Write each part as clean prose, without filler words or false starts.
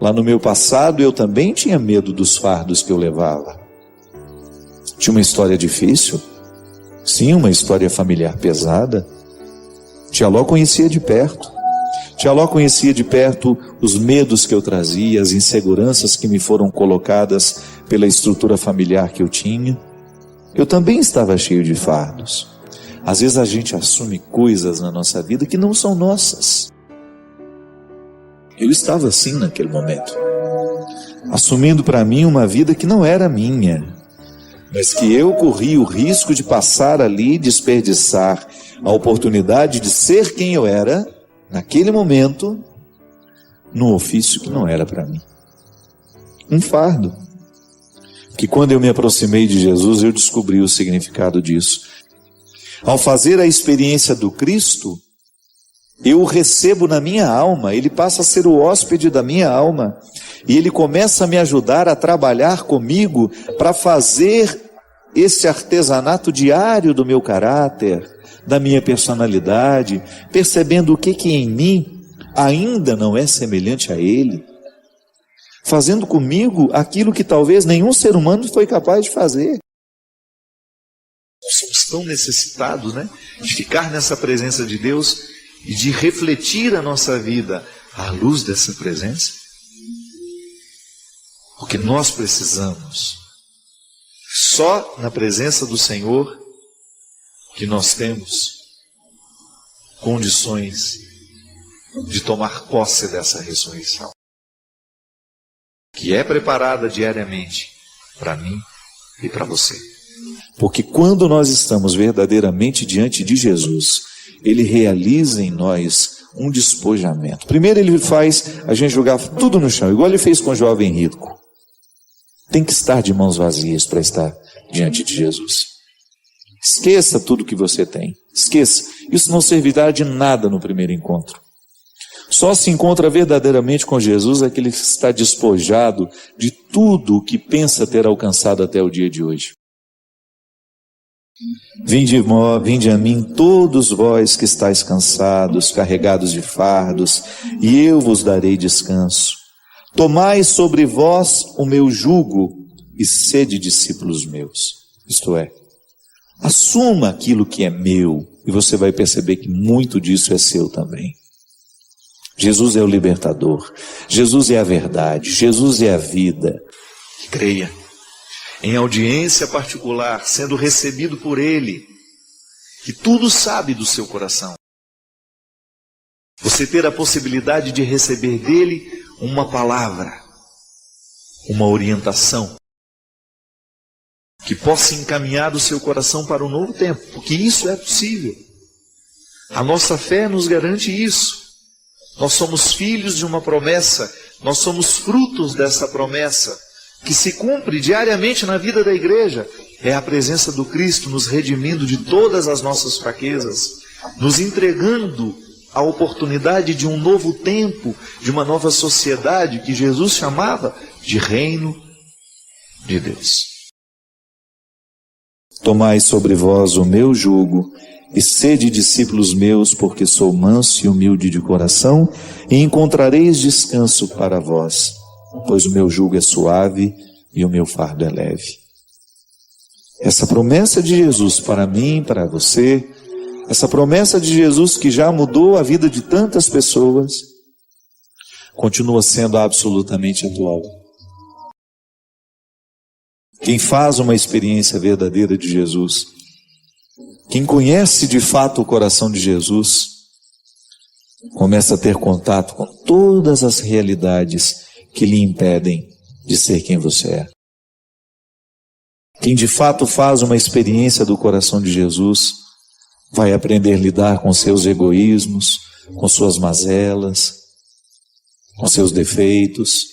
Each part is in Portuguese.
Lá no meu passado eu também tinha medo dos fardos que eu levava. Tinha uma história difícil, sim, uma história familiar pesada. Tia Ló conhecia de perto. Tia Ló conhecia de perto os medos que eu trazia, as inseguranças que me foram colocadas pela estrutura familiar que eu tinha. Eu também estava cheio de fardos. Às vezes a gente assume coisas na nossa vida que não são nossas. Eu estava assim naquele momento, assumindo para mim uma vida que não era minha, mas que eu corria o risco de passar ali, desperdiçar a oportunidade de ser quem eu era, naquele momento, num ofício que não era para mim. Um fardo. Que quando eu me aproximei de Jesus, eu descobri o significado disso. Ao fazer a experiência do Cristo, eu o recebo na minha alma, ele passa a ser o hóspede da minha alma, e ele começa a me ajudar a trabalhar comigo para fazer esse artesanato diário do meu caráter, da minha personalidade, percebendo o que em mim ainda não é semelhante a ele, fazendo comigo aquilo que talvez nenhum ser humano foi capaz de fazer. Nós somos tão necessitados, de ficar nessa presença de Deus e de refletir a nossa vida à luz dessa presença. Porque nós precisamos, só na presença do Senhor, que nós temos condições de tomar posse dessa ressurreição, que é preparada diariamente para mim e para você. Porque quando nós estamos verdadeiramente diante de Jesus, ele realiza em nós um despojamento. Primeiro ele faz a gente jogar tudo no chão, igual ele fez com o jovem rico. Tem que estar de mãos vazias para estar diante de Jesus. Esqueça tudo que você tem. Esqueça. Isso não servirá de nada no primeiro encontro. Só se encontra verdadeiramente com Jesus aquele que está despojado de tudo o que pensa ter alcançado até o dia de hoje. Vinde a mim todos vós que estáis cansados, carregados de fardos, e eu vos darei descanso. Tomai sobre vós o meu jugo e sede discípulos meus. Isto é, assuma aquilo que é meu e você vai perceber que muito disso é seu também. Jesus é o libertador, Jesus é a verdade, Jesus é a vida. Creia. Em audiência particular, sendo recebido por Ele, que tudo sabe do seu coração. Você ter a possibilidade de receber dele uma palavra, uma orientação, que possa encaminhar o seu coração para um novo tempo, porque isso é possível. A nossa fé nos garante isso. Nós somos filhos de uma promessa, nós somos frutos dessa promessa, que se cumpre diariamente na vida da igreja. É a presença do Cristo nos redimindo de todas as nossas fraquezas, nos entregando a oportunidade de um novo tempo, de uma nova sociedade que Jesus chamava de reino de Deus. Tomai sobre vós o meu jugo e sede discípulos meus, porque sou manso e humilde de coração, e encontrareis descanso para vós, pois o meu jugo é suave e o meu fardo é leve. Essa promessa de Jesus para mim, para você, essa promessa de Jesus que já mudou a vida de tantas pessoas, continua sendo absolutamente atual. Quem faz uma experiência verdadeira de Jesus, quem conhece de fato o coração de Jesus, começa a ter contato com todas as realidades que lhe impedem de ser quem você é. Quem de fato faz uma experiência do coração de Jesus, vai aprender a lidar com seus egoísmos, com suas mazelas, com seus defeitos,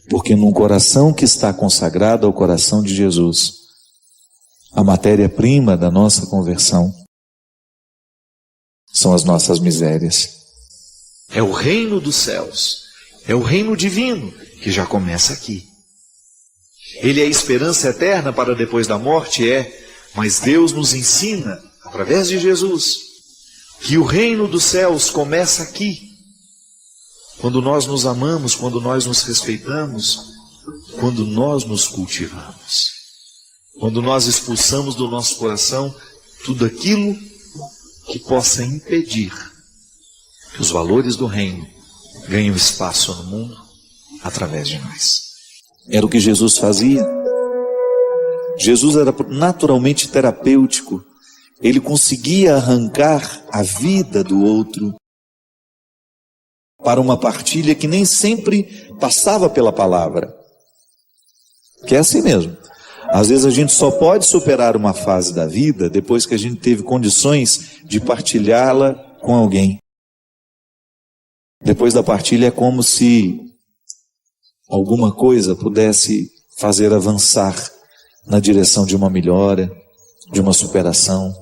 porque num coração que está consagrado ao coração de Jesus, a matéria-prima da nossa conversão são as nossas misérias. É o reino dos céus, é o reino divino que já começa aqui. Ele é a esperança eterna para depois da morte, mas Deus nos ensina, através de Jesus, que o reino dos céus começa aqui. quando nós nos amamos, quando nós nos respeitamos, quando nós nos cultivamos, quando nós expulsamos do nosso coração tudo aquilo que possa impedir que os valores do reino ganhem espaço no mundo através de nós. Era o que Jesus fazia. Jesus era naturalmente terapêutico. Ele conseguia arrancar a vida do outro para uma partilha que nem sempre passava pela palavra. Que é assim mesmo. Às vezes a gente só pode superar uma fase da vida depois que a gente teve condições de partilhá-la com alguém. Depois da partilha é como se alguma coisa pudesse fazer avançar na direção de uma melhora, de uma superação.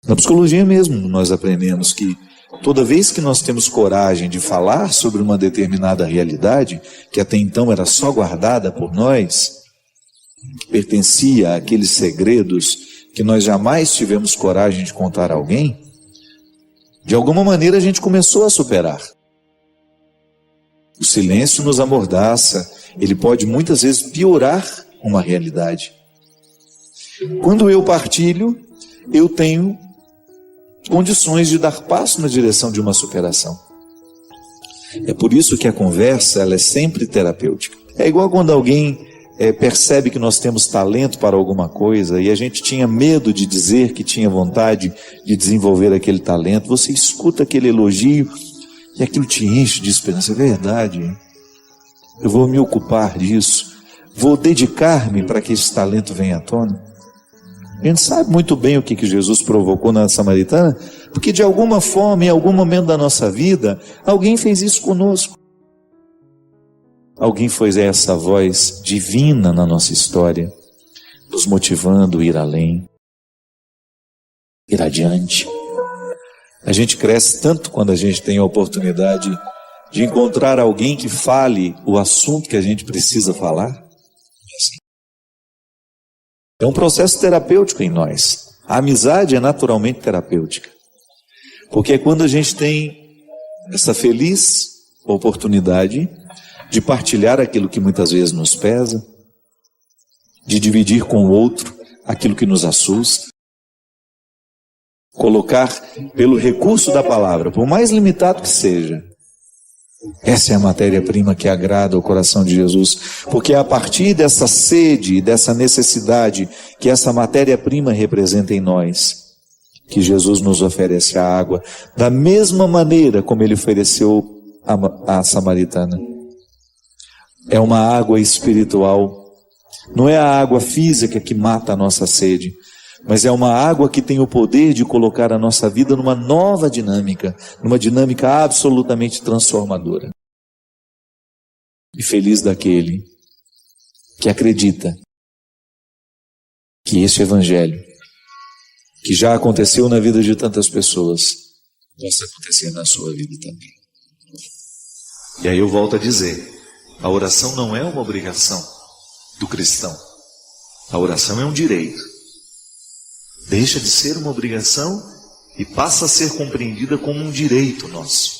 Na psicologia mesmo nós aprendemos que toda vez que nós temos coragem de falar sobre uma determinada realidade, que até então era só guardada por nós, que pertencia àqueles segredos que nós jamais tivemos coragem de contar a alguém, de alguma maneira a gente começou a superar. O silêncio nos amordaça, ele pode muitas vezes piorar uma realidade. Quando eu partilho, eu tenho condições de dar passo na direção de uma superação. É por isso que a conversa ela é sempre terapêutica. É igual quando alguém percebe que nós temos talento para alguma coisa e a gente tinha medo de dizer que tinha vontade de desenvolver aquele talento. Você escuta aquele elogio e aquilo te enche de esperança. É verdade, eu vou me ocupar disso, vou dedicar-me para que esse talento venha à tona. A gente sabe muito bem o que Jesus provocou na Samaritana, porque de alguma forma, em algum momento da nossa vida, alguém fez isso conosco. Alguém foi essa voz divina na nossa história, nos motivando a ir além, ir adiante. A gente cresce tanto quando a gente tem a oportunidade de encontrar alguém que fale o assunto que a gente precisa falar. É um processo terapêutico em nós. A amizade é naturalmente terapêutica, porque é quando a gente tem essa feliz oportunidade de partilhar aquilo que muitas vezes nos pesa, de dividir com o outro aquilo que nos assusta, colocar pelo recurso da palavra, por mais limitado que seja. Essa é a matéria-prima que agrada ao coração de Jesus, porque é a partir dessa sede, dessa necessidade que essa matéria-prima representa em nós, que Jesus nos oferece a água, da mesma maneira como ele ofereceu à samaritana. É uma água espiritual, não é a água física que mata a nossa sede, mas é uma água que tem o poder de colocar a nossa vida numa nova dinâmica, numa dinâmica absolutamente transformadora. E feliz daquele que acredita que este evangelho, que já aconteceu na vida de tantas pessoas, possa acontecer na sua vida também. E aí eu volto a dizer, a oração não é uma obrigação do cristão. A oração é um direito. Deixa de ser uma obrigação e passa a ser compreendida como um direito nosso.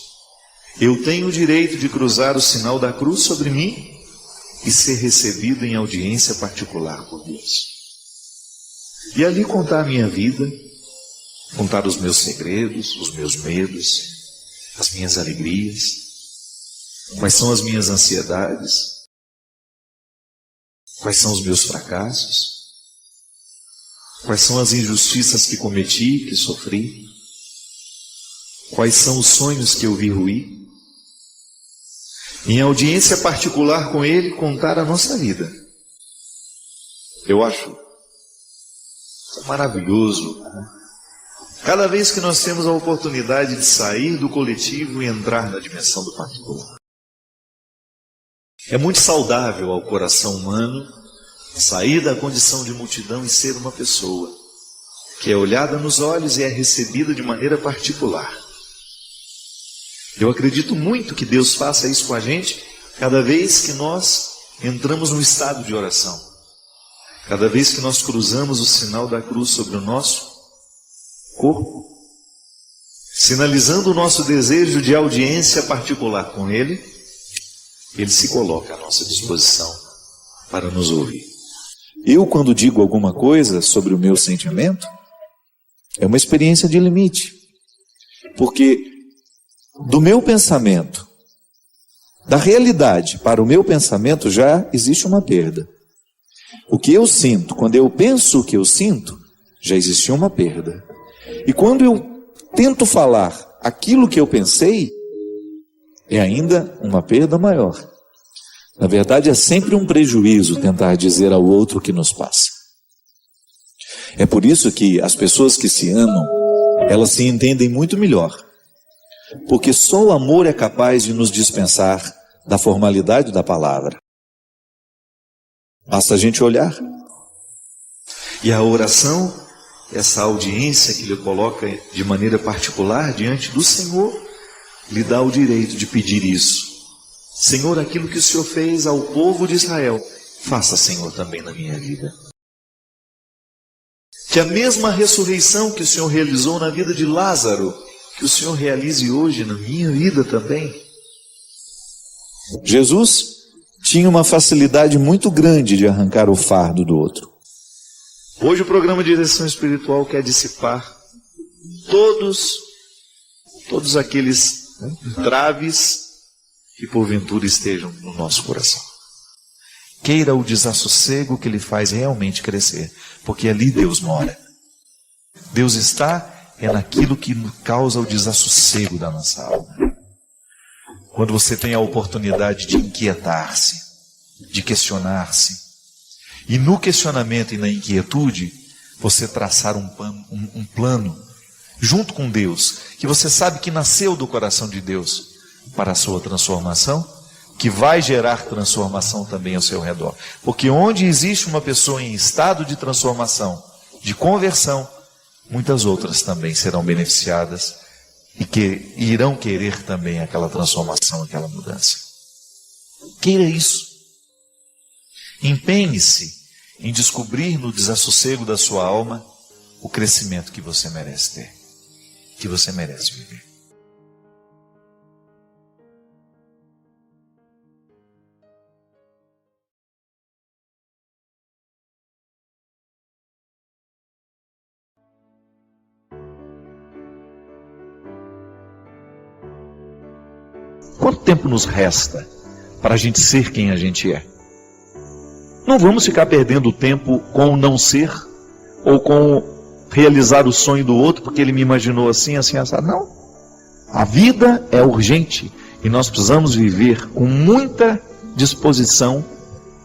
Eu tenho o direito de cruzar o sinal da cruz sobre mim e ser recebido em audiência particular por Deus. E ali contar a minha vida, contar os meus segredos, os meus medos, as minhas alegrias, quais são as minhas ansiedades, quais são os meus fracassos, quais são as injustiças que cometi, que sofri, quais são os sonhos que eu vi ruir. Em audiência particular com Ele, contar a nossa vida. Eu acho maravilhoso. Cada vez que nós temos a oportunidade de sair do coletivo e entrar na dimensão do particular. É muito saudável ao coração humano sair da condição de multidão e ser uma pessoa que é olhada nos olhos e é recebida de maneira particular. Eu acredito muito que Deus faça isso com a gente cada vez que nós entramos no estado de oração. Cada vez que nós cruzamos o sinal da cruz sobre o nosso corpo, sinalizando o nosso desejo de audiência particular com Ele, Ele se coloca à nossa disposição para nos ouvir. Eu, quando digo alguma coisa sobre o meu sentimento, é uma experiência de limite. Porque do meu pensamento, da realidade para o meu pensamento, já existe uma perda. O que eu sinto, quando eu penso o que eu sinto, já existiu uma perda. E quando eu tento falar aquilo que eu pensei, é ainda uma perda maior. Na verdade, é sempre um prejuízo tentar dizer ao outro o que nos passa. É por isso que as pessoas que se amam, elas se entendem muito melhor. Porque só o amor é capaz de nos dispensar da formalidade da palavra. Basta a gente olhar. E a oração, essa audiência que Ele coloca de maneira particular diante do Senhor, lhe dá o direito de pedir isso. Senhor, aquilo que o Senhor fez ao povo de Israel, faça, Senhor, também na minha vida. Que a mesma ressurreição que o Senhor realizou na vida de Lázaro, que o Senhor realize hoje na minha vida também. Jesus tinha uma facilidade muito grande de arrancar o fardo do outro. Hoje o programa de direção espiritual quer dissipar todos aqueles entraves que porventura estejam no nosso coração. Queira o desassossego que lhe faz realmente crescer, porque ali Deus mora. Deus está naquilo que causa o desassossego da nossa alma. Quando você tem a oportunidade de inquietar-se, de questionar-se, e no questionamento e na inquietude, você traçar um plano, junto com Deus, que você sabe que nasceu do coração de Deus, para a sua transformação, que vai gerar transformação também ao seu redor. Porque onde existe uma pessoa em estado de transformação, de conversão, muitas outras também serão beneficiadas e que irão querer também aquela transformação, aquela mudança. Queira isso. Empenhe-se em descobrir no desassossego da sua alma o crescimento que você merece ter, que você merece viver. Quanto tempo nos resta para a gente ser quem a gente é? Não vamos ficar perdendo tempo com o não ser, ou com realizar o sonho do outro, porque ele me imaginou assim, assim, assado. Não. A vida é urgente e nós precisamos viver com muita disposição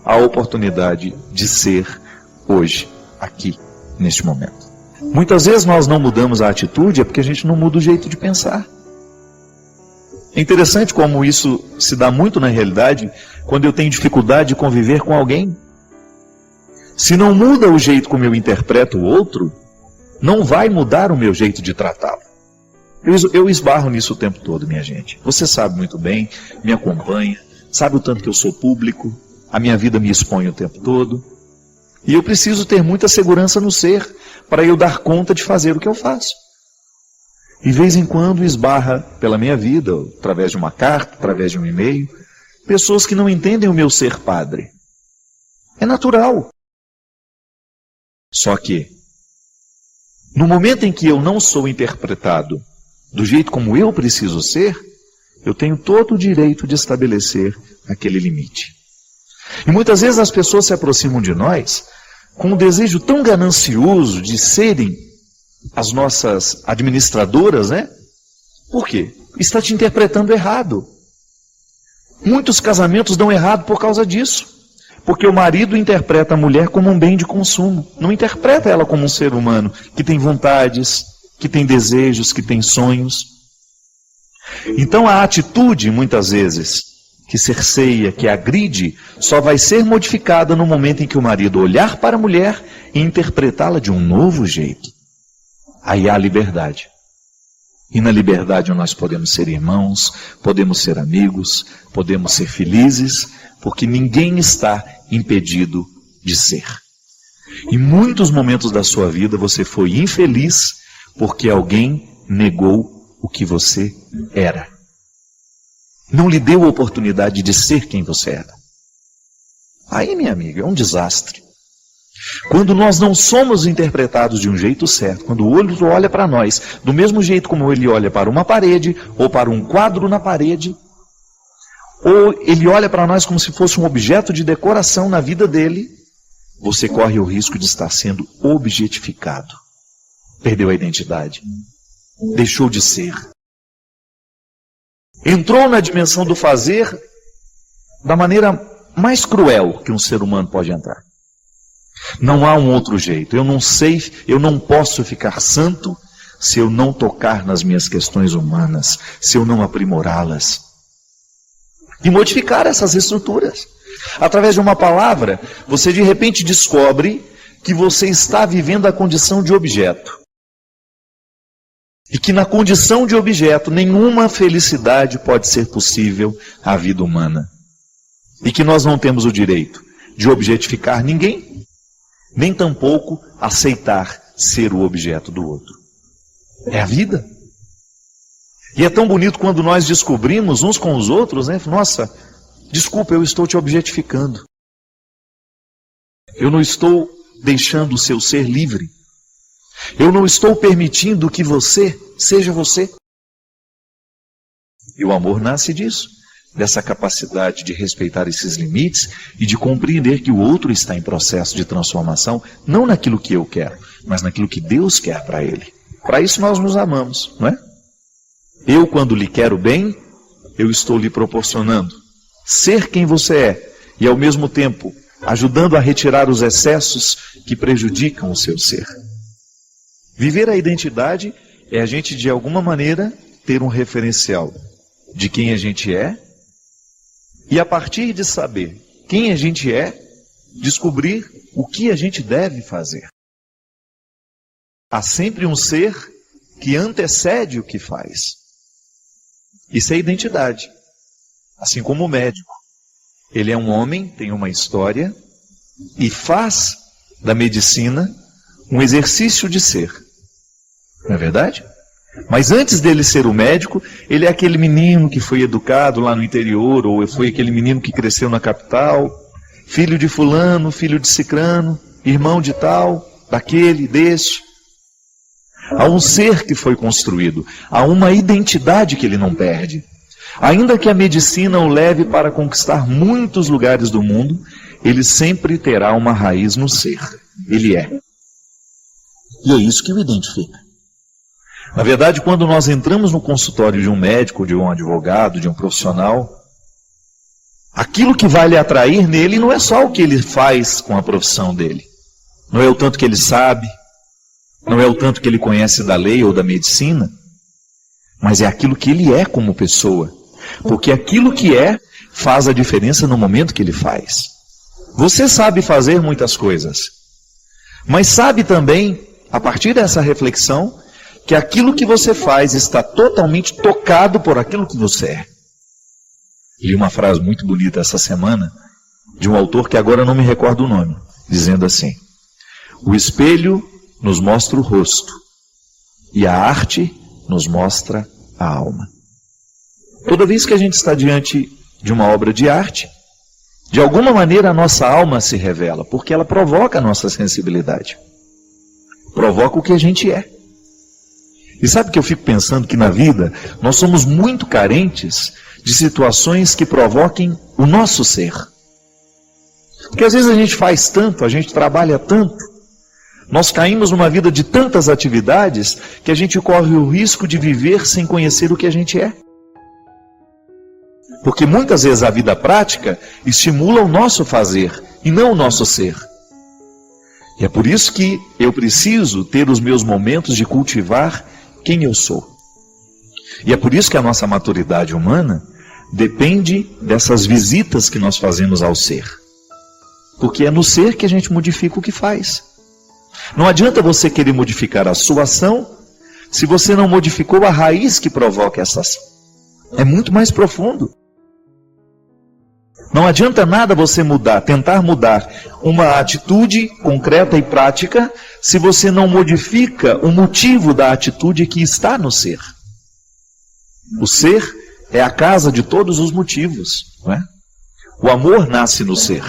a oportunidade de ser hoje, aqui, neste momento. Muitas vezes nós não mudamos a atitude, é porque a gente não muda o jeito de pensar. É interessante como isso se dá muito na realidade quando eu tenho dificuldade de conviver com alguém. Se não muda o jeito como eu interpreto o outro, não vai mudar o meu jeito de tratá-lo. Eu esbarro nisso o tempo todo, minha gente. Você sabe muito bem, me acompanha, sabe o tanto que eu sou público, a minha vida me expõe o tempo todo. E eu preciso ter muita segurança no ser para eu dar conta de fazer o que eu faço. De vez em quando esbarra pela minha vida, através de uma carta, através de um e-mail, pessoas que não entendem o meu ser padre. É natural. Só que, no momento em que eu não sou interpretado do jeito como eu preciso ser, eu tenho todo o direito de estabelecer aquele limite. E muitas vezes as pessoas se aproximam de nós com um desejo tão ganancioso de serem as nossas administradoras, né? Por quê? Está te interpretando errado. Muitos casamentos dão errado por causa disso. Porque o marido interpreta a mulher como um bem de consumo. Não interpreta ela como um ser humano que tem vontades, que tem desejos, que tem sonhos. Então a atitude, muitas vezes, que cerceia, que agride, só vai ser modificada no momento em que o marido olhar para a mulher e interpretá-la de um novo jeito. Aí há liberdade. E na liberdade nós podemos ser irmãos, podemos ser amigos, podemos ser felizes, porque ninguém está impedido de ser. Em muitos momentos da sua vida você foi infeliz porque alguém negou o que você era. Não lhe deu a oportunidade de ser quem você era. Aí, minha amiga, é um desastre. Quando nós não somos interpretados de um jeito certo, quando o olho olha para nós, do mesmo jeito como ele olha para uma parede, ou para um quadro na parede, ou ele olha para nós como se fosse um objeto de decoração na vida dele, você corre o risco de estar sendo objetificado. Perdeu a identidade. Deixou de ser. Entrou na dimensão do fazer da maneira mais cruel que um ser humano pode entrar. Não há um outro jeito. Eu não sei, eu não posso ficar santo se eu não tocar nas minhas questões humanas, se eu não aprimorá-las. E modificar essas estruturas. Através de uma palavra, você de repente descobre que você está vivendo a condição de objeto. E que na condição de objeto, nenhuma felicidade pode ser possível à vida humana. E que nós não temos o direito de objetificar ninguém, nem tampouco aceitar ser o objeto do outro. É a vida. E é tão bonito quando nós descobrimos uns com os outros, né? Nossa, desculpa, eu estou te objetificando. Eu não estou deixando o seu ser livre. Eu não estou permitindo que você seja você. E o amor nasce disso, dessa capacidade de respeitar esses limites e de compreender que o outro está em processo de transformação, não naquilo que eu quero, mas naquilo que Deus quer para ele. Para isso nós nos amamos, não é? Eu, quando lhe quero bem, eu estou lhe proporcionando ser quem você é e, ao mesmo tempo, ajudando a retirar os excessos que prejudicam o seu ser. Viver a identidade é a gente, de alguma maneira, ter um referencial de quem a gente é e, a partir de saber quem a gente é, descobrir o que a gente deve fazer. Há sempre um ser que antecede o que faz. Isso é identidade. Assim como o médico. Ele é um homem, tem uma história e faz da medicina um exercício de ser. Não é verdade? Mas antes dele ser o médico, ele é aquele menino que foi educado lá no interior, ou foi aquele menino que cresceu na capital, filho de fulano, filho de cicrano, irmão de tal, daquele, deste. Há um ser que foi construído, há uma identidade que ele não perde. Ainda que a medicina o leve para conquistar muitos lugares do mundo, ele sempre terá uma raiz no ser. Ele é. E é isso que o identifica. Na verdade, quando nós entramos no consultório de um médico, de um advogado, de um profissional, aquilo que vai lhe atrair nele não é só o que ele faz com a profissão dele. Não é o tanto que ele sabe, não é o tanto que ele conhece da lei ou da medicina, mas é aquilo que ele é como pessoa. Porque aquilo que é faz a diferença no momento que ele faz. Você sabe fazer muitas coisas, mas sabe também, a partir dessa reflexão, que aquilo que você faz está totalmente tocado por aquilo que você é. Li uma frase muito bonita essa semana, de um autor que agora não me recordo o nome, dizendo assim: o espelho nos mostra o rosto, e a arte nos mostra a alma. Toda vez que a gente está diante de uma obra de arte, de alguma maneira a nossa alma se revela, porque ela provoca a nossa sensibilidade. Provoca o que a gente é. E sabe que eu fico pensando que na vida nós somos muito carentes de situações que provoquem o nosso ser. Porque às vezes a gente faz tanto, a gente trabalha tanto, nós caímos numa vida de tantas atividades que a gente corre o risco de viver sem conhecer o que a gente é. Porque muitas vezes a vida prática estimula o nosso fazer e não o nosso ser. E é por isso que eu preciso ter os meus momentos de cultivar quem eu sou. E é por isso que a nossa maturidade humana depende dessas visitas que nós fazemos ao ser. Porque é no ser que a gente modifica o que faz. Não adianta você querer modificar a sua ação se você não modificou a raiz que provoca essa ação. É muito mais profundo. Não adianta nada você tentar mudar uma atitude concreta e prática, se você não modifica o motivo da atitude que está no ser. O ser é a casa de todos os motivos, não é? O amor nasce no ser.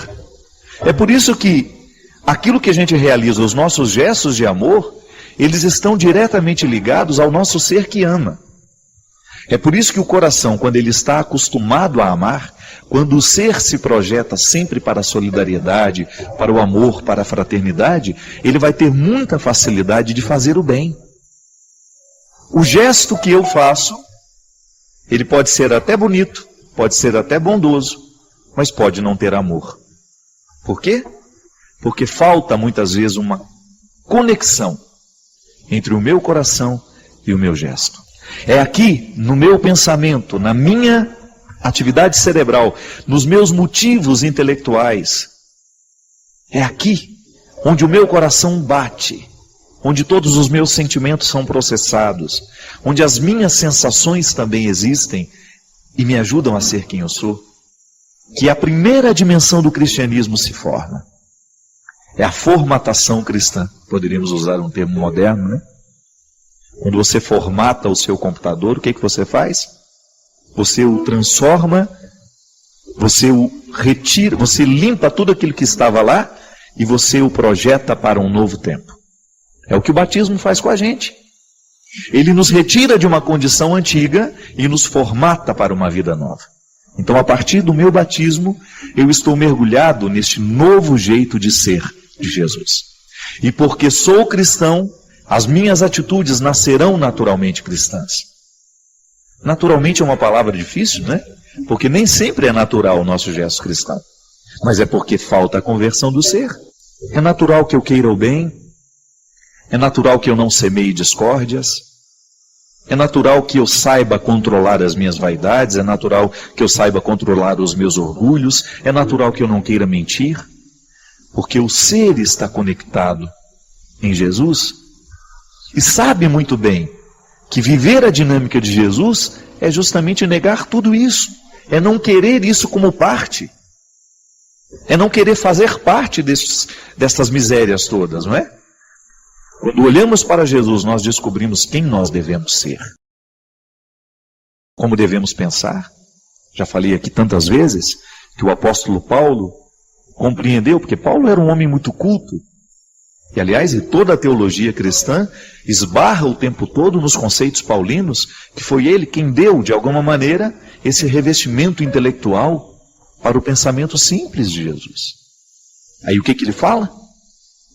É por isso que aquilo que a gente realiza, os nossos gestos de amor, eles estão diretamente ligados ao nosso ser que ama. É por isso que o coração, quando ele está acostumado a amar, quando o ser se projeta sempre para a solidariedade, para o amor, para a fraternidade, ele vai ter muita facilidade de fazer o bem. O gesto que eu faço, ele pode ser até bonito, pode ser até bondoso, mas pode não ter amor. Por quê? Porque falta muitas vezes uma conexão entre o meu coração e o meu gesto. É aqui, no meu pensamento, na minha atividade cerebral, nos meus motivos intelectuais, é aqui onde o meu coração bate, onde todos os meus sentimentos são processados, onde as minhas sensações também existem e me ajudam a ser quem eu sou, que a primeira dimensão do cristianismo se forma. É a formatação cristã, poderíamos usar um termo moderno, né? Quando você formata o seu computador, o que você faz? Você o transforma, você o retira, você limpa tudo aquilo que estava lá e você o projeta para um novo tempo. É o que o batismo faz com a gente. Ele nos retira de uma condição antiga e nos formata para uma vida nova. Então, a partir do meu batismo, eu estou mergulhado neste novo jeito de ser de Jesus. E porque sou cristão, as minhas atitudes nascerão naturalmente cristãs. Naturalmente é uma palavra difícil, né? Porque nem sempre é natural o nosso gesto cristão. Mas é porque falta a conversão do ser. É natural que eu queira o bem. É natural que eu não semeie discórdias. É natural que eu saiba controlar as minhas vaidades. É natural que eu saiba controlar os meus orgulhos. É natural que eu não queira mentir. Porque o ser está conectado em Jesus e sabe muito bem que viver a dinâmica de Jesus é justamente negar tudo isso. É não querer isso como parte. É não querer fazer parte destas misérias todas, não é? Quando olhamos para Jesus, nós descobrimos quem nós devemos ser. Como devemos pensar. Já falei aqui tantas vezes que o apóstolo Paulo compreendeu, porque Paulo era um homem muito culto. E, aliás, toda a teologia cristã esbarra o tempo todo nos conceitos paulinos, que foi ele quem deu, de alguma maneira, esse revestimento intelectual para o pensamento simples de Jesus. Aí o que ele fala?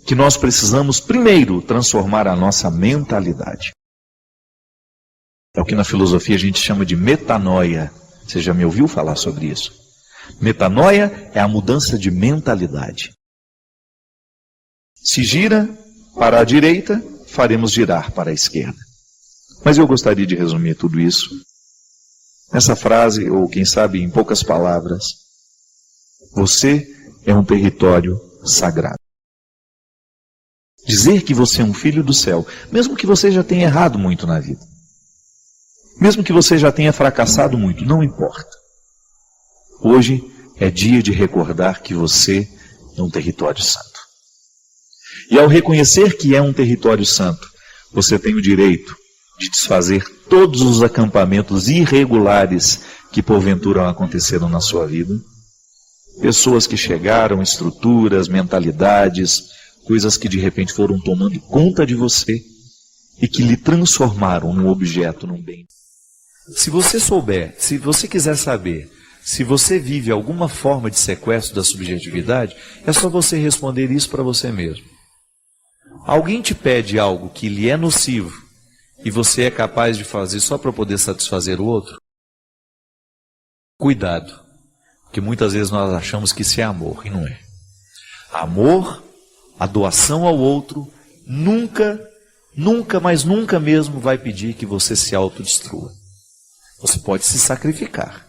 Que nós precisamos, primeiro, transformar a nossa mentalidade. É o que na filosofia a gente chama de metanoia. Você já me ouviu falar sobre isso? Metanoia é a mudança de mentalidade. Se gira para a direita, faremos girar para a esquerda. Mas eu gostaria de resumir tudo isso nessa frase, ou quem sabe em poucas palavras. Você é um território sagrado. Dizer que você é um filho do céu, mesmo que você já tenha errado muito na vida, mesmo que você já tenha fracassado muito, não importa. Hoje é dia de recordar que você é um território santo. E ao reconhecer que é um território santo, você tem o direito de desfazer todos os acampamentos irregulares que porventura aconteceram na sua vida. Pessoas que chegaram, estruturas, mentalidades, coisas que de repente foram tomando conta de você e que lhe transformaram num objeto, num bem. Se você souber, se você quiser saber, se você vive alguma forma de sequestro da subjetividade, é só você responder isso para você mesmo. Alguém te pede algo que lhe é nocivo e você é capaz de fazer só para poder satisfazer o outro? Cuidado, porque muitas vezes nós achamos que isso é amor e não é. Amor, a doação ao outro, nunca, mas nunca mesmo vai pedir que você se autodestrua. Você pode se sacrificar,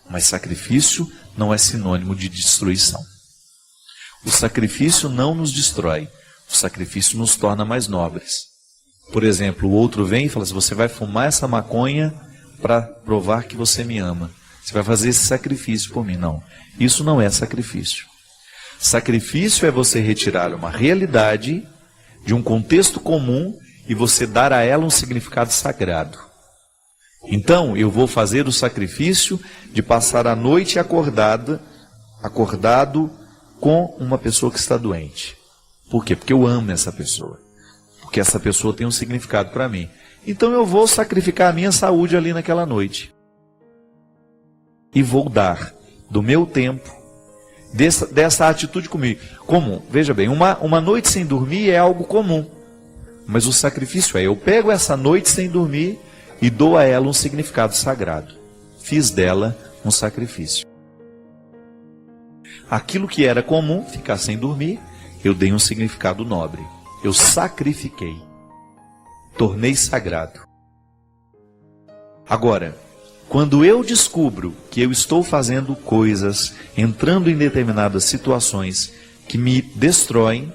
mas sacrifício não é sinônimo de destruição. O sacrifício não nos destrói. O sacrifício nos torna mais nobres. Por exemplo, o outro vem e fala assim, você vai fumar essa maconha para provar que você me ama. Você vai fazer esse sacrifício por mim. Não, isso não é sacrifício. Sacrifício é você retirar uma realidade de um contexto comum e você dar a ela um significado sagrado. Então eu vou fazer o sacrifício de passar a noite acordado com uma pessoa que está doente. Por quê? Porque eu amo essa pessoa. Porque essa pessoa tem um significado para mim. Então eu vou sacrificar a minha saúde ali naquela noite. E vou dar do meu tempo, dessa atitude comigo. Comum. Veja bem, uma noite sem dormir é algo comum. Mas o sacrifício eu pego essa noite sem dormir e dou a ela um significado sagrado. Fiz dela um sacrifício. Aquilo que era comum, ficar sem dormir, eu dei um significado nobre. Eu sacrifiquei. Tornei sagrado. Agora, quando eu descubro que eu estou fazendo coisas, entrando em determinadas situações que me destroem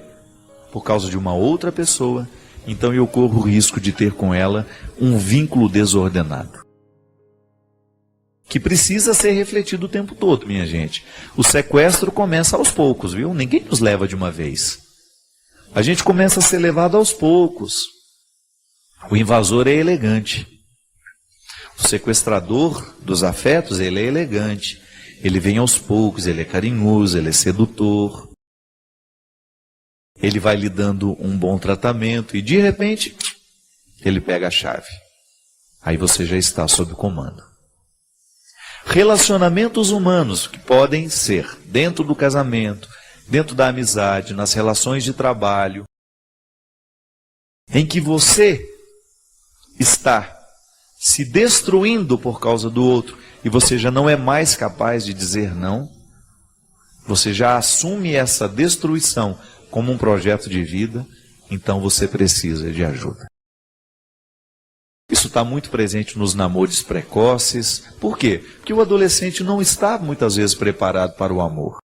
por causa de uma outra pessoa, então eu corro o risco de ter com ela um vínculo desordenado. Que precisa ser refletido o tempo todo, minha gente. O sequestro começa aos poucos, viu? Ninguém nos leva de uma vez. A gente começa a ser levado aos poucos. O invasor é elegante. O sequestrador dos afetos, ele é elegante. Ele vem aos poucos, ele é carinhoso, ele é sedutor. Ele vai lhe dando um bom tratamento e de repente ele pega a chave. Aí você já está sob comando. Relacionamentos humanos que podem ser dentro do casamento, dentro da amizade, nas relações de trabalho, em que você está se destruindo por causa do outro e você já não é mais capaz de dizer não, você já assume essa destruição como um projeto de vida, então você precisa de ajuda. Isso está muito presente nos namoros precoces. Por quê? Porque o adolescente não está muitas vezes preparado para o amor.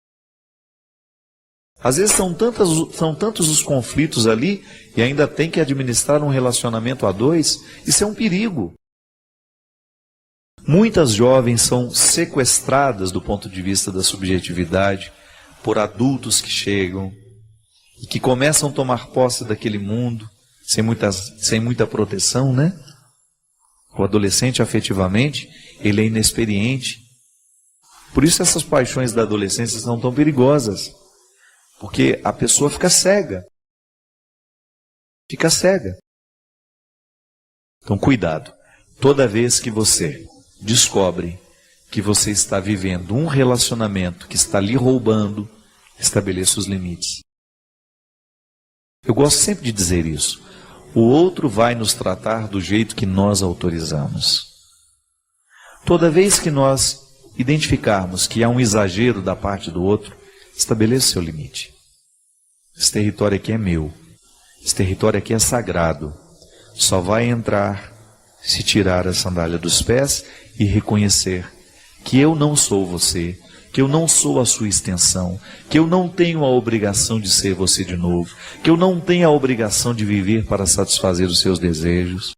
Às vezes são tantos os conflitos ali e ainda tem que administrar um relacionamento a dois. Isso é um perigo. Muitas jovens são sequestradas do ponto de vista da subjetividade por adultos que chegam e que começam a tomar posse daquele mundo sem muita proteção, né? O adolescente, afetivamente, ele é inexperiente. Por isso essas paixões da adolescência são tão perigosas. Porque a pessoa fica cega. Fica cega. Então, cuidado. Toda vez que você descobre que você está vivendo um relacionamento que está lhe roubando, estabeleça os limites. Eu gosto sempre de dizer isso. O outro vai nos tratar do jeito que nós autorizamos. Toda vez que nós identificarmos que há um exagero da parte do outro, estabeleça o seu limite. Esse território aqui é meu. Esse território aqui é sagrado. Só vai entrar se tirar a sandália dos pés e reconhecer que eu não sou você, que eu não sou a sua extensão, que eu não tenho a obrigação de ser você de novo, que eu não tenho a obrigação de viver para satisfazer os seus desejos,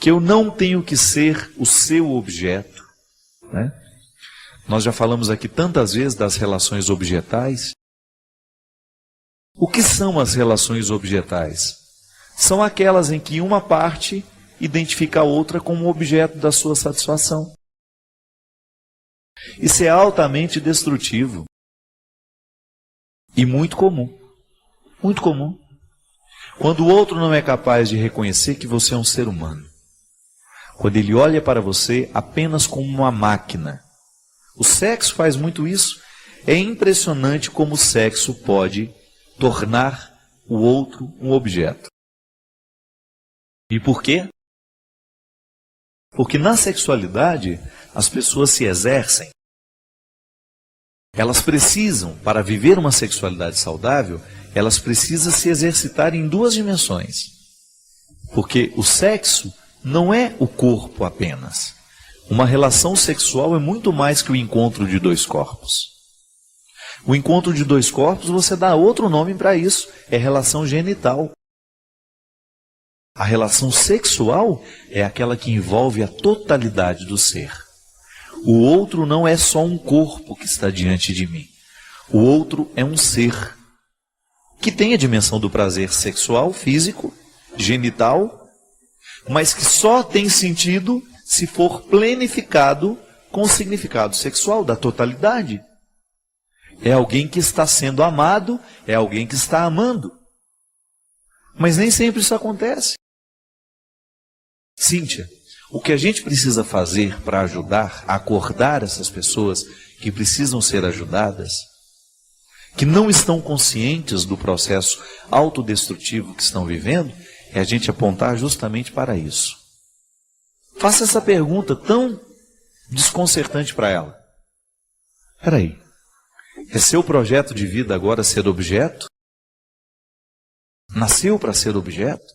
que eu não tenho que ser o seu objeto, né? Nós já falamos aqui tantas vezes das relações objetais. O que são as relações objetais? São aquelas em que uma parte identifica a outra como objeto da sua satisfação. Isso é altamente destrutivo e muito comum. Muito comum. Quando o outro não é capaz de reconhecer que você é um ser humano. Quando ele olha para você apenas como uma máquina. O sexo faz muito isso. É impressionante como o sexo pode tornar o outro um objeto. E por quê? Porque na sexualidade as pessoas se exercem. Elas precisam, para viver uma sexualidade saudável, elas precisam se exercitar em duas dimensões. Porque o sexo não é o corpo apenas. Uma relação sexual é muito mais que o encontro de dois corpos. O encontro de dois corpos, você dá outro nome para isso, é relação genital. A relação sexual é aquela que envolve a totalidade do ser. O outro não é só um corpo que está diante de mim. O outro é um ser que tem a dimensão do prazer sexual, físico, genital, mas que só tem sentido se for plenificado com o significado sexual da totalidade. É alguém que está sendo amado, é alguém que está amando. Mas nem sempre isso acontece. Cíntia, o que a gente precisa fazer para ajudar a acordar essas pessoas que precisam ser ajudadas, que não estão conscientes do processo autodestrutivo que estão vivendo, é a gente apontar justamente para isso. Faça essa pergunta tão desconcertante para ela. Espera aí, é seu projeto de vida agora ser objeto? Nasceu para ser objeto?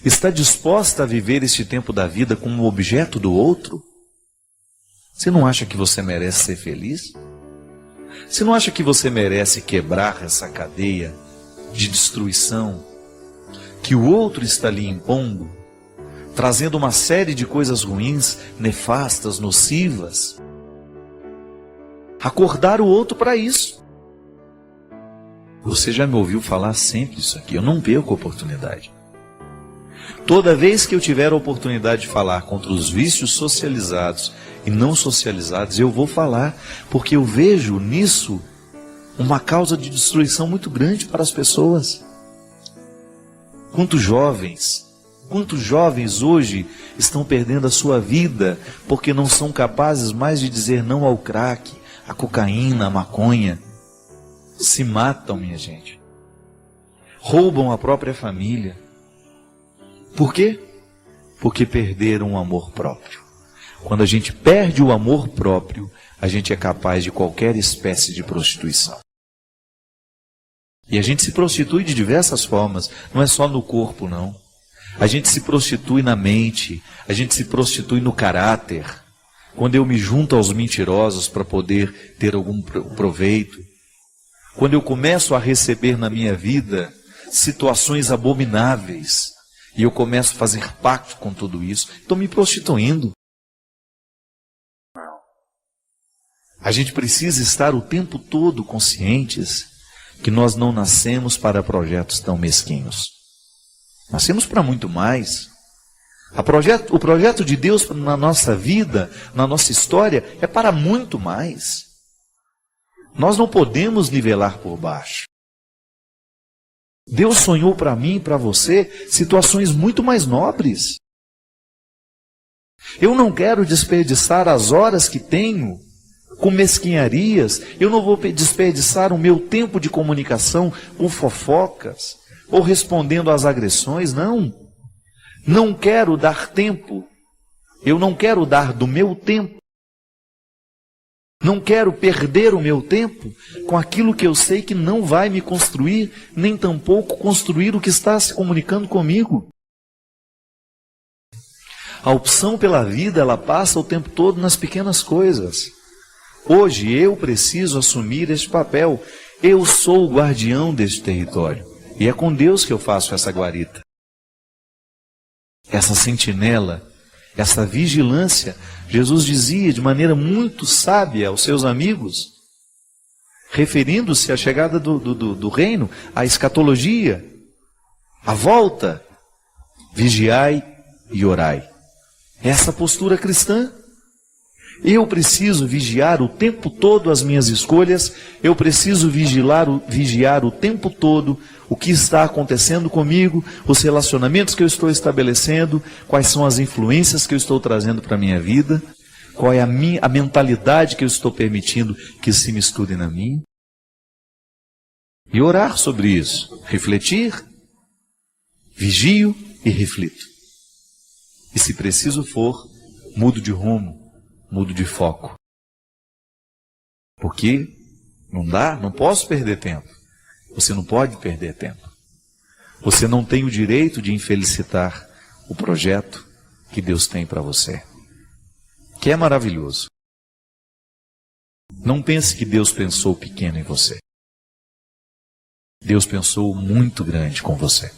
Está disposta a viver este tempo da vida como objeto do outro? Você não acha que você merece ser feliz? Você não acha que você merece quebrar essa cadeia de destruição que o outro está lhe impondo, trazendo uma série de coisas ruins, nefastas, nocivas? Acordar o outro para isso. Você já me ouviu falar sempre isso aqui, eu não perco a oportunidade. Toda vez que eu tiver a oportunidade de falar contra os vícios socializados e não socializados, eu vou falar, porque eu vejo nisso uma causa de destruição muito grande para as pessoas. Quantos jovens hoje estão perdendo a sua vida porque não são capazes mais de dizer não ao crack, à cocaína, à maconha. Se matam, minha gente. Roubam a própria família. Por quê? Porque perderam o amor próprio. Quando a gente perde o amor próprio, a gente é capaz de qualquer espécie de prostituição. E a gente se prostitui de diversas formas, não é só no corpo, não. A gente se prostitui na mente, a gente se prostitui no caráter. Quando eu me junto aos mentirosos para poder ter algum proveito. Quando eu começo a receber na minha vida situações abomináveis, e eu começo a fazer pacto com tudo isso, estou me prostituindo. A gente precisa estar o tempo todo conscientes que nós não nascemos para projetos tão mesquinhos. Nascemos para muito mais. O projeto de Deus na nossa vida, na nossa história, é para muito mais. Nós não podemos nivelar por baixo. Deus sonhou para mim e para você situações muito mais nobres. Eu não quero desperdiçar as horas que tenho com mesquinharias. Eu não vou desperdiçar o meu tempo de comunicação com fofocas ou respondendo às agressões, não. Não quero dar tempo. Eu não quero dar do meu tempo. Não quero perder o meu tempo com aquilo que eu sei que não vai me construir, nem tampouco construir o que está se comunicando comigo. A opção pela vida, ela passa o tempo todo nas pequenas coisas. Hoje eu preciso assumir este papel. Eu sou o guardião deste território. E é com Deus que eu faço essa guarita. Essa sentinela, essa vigilância. Jesus dizia de maneira muito sábia aos seus amigos, referindo-se à chegada do reino, à escatologia, à volta, vigiai e orai. Essa postura cristã. Eu preciso vigiar o tempo todo as minhas escolhas, eu preciso vigiar o tempo todo o que está acontecendo comigo, os relacionamentos que eu estou estabelecendo, quais são as influências que eu estou trazendo para a minha vida, qual é a mentalidade que eu estou permitindo que se misture na minha. E orar sobre isso, refletir, vigio e reflito. E se preciso for, mudo de rumo, mudo de foco. Porque não posso perder tempo. Você não pode perder tempo. Você não tem o direito de infelicitar o projeto que Deus tem para você, que é maravilhoso. Não pense que Deus pensou pequeno em você. Deus pensou muito grande com você.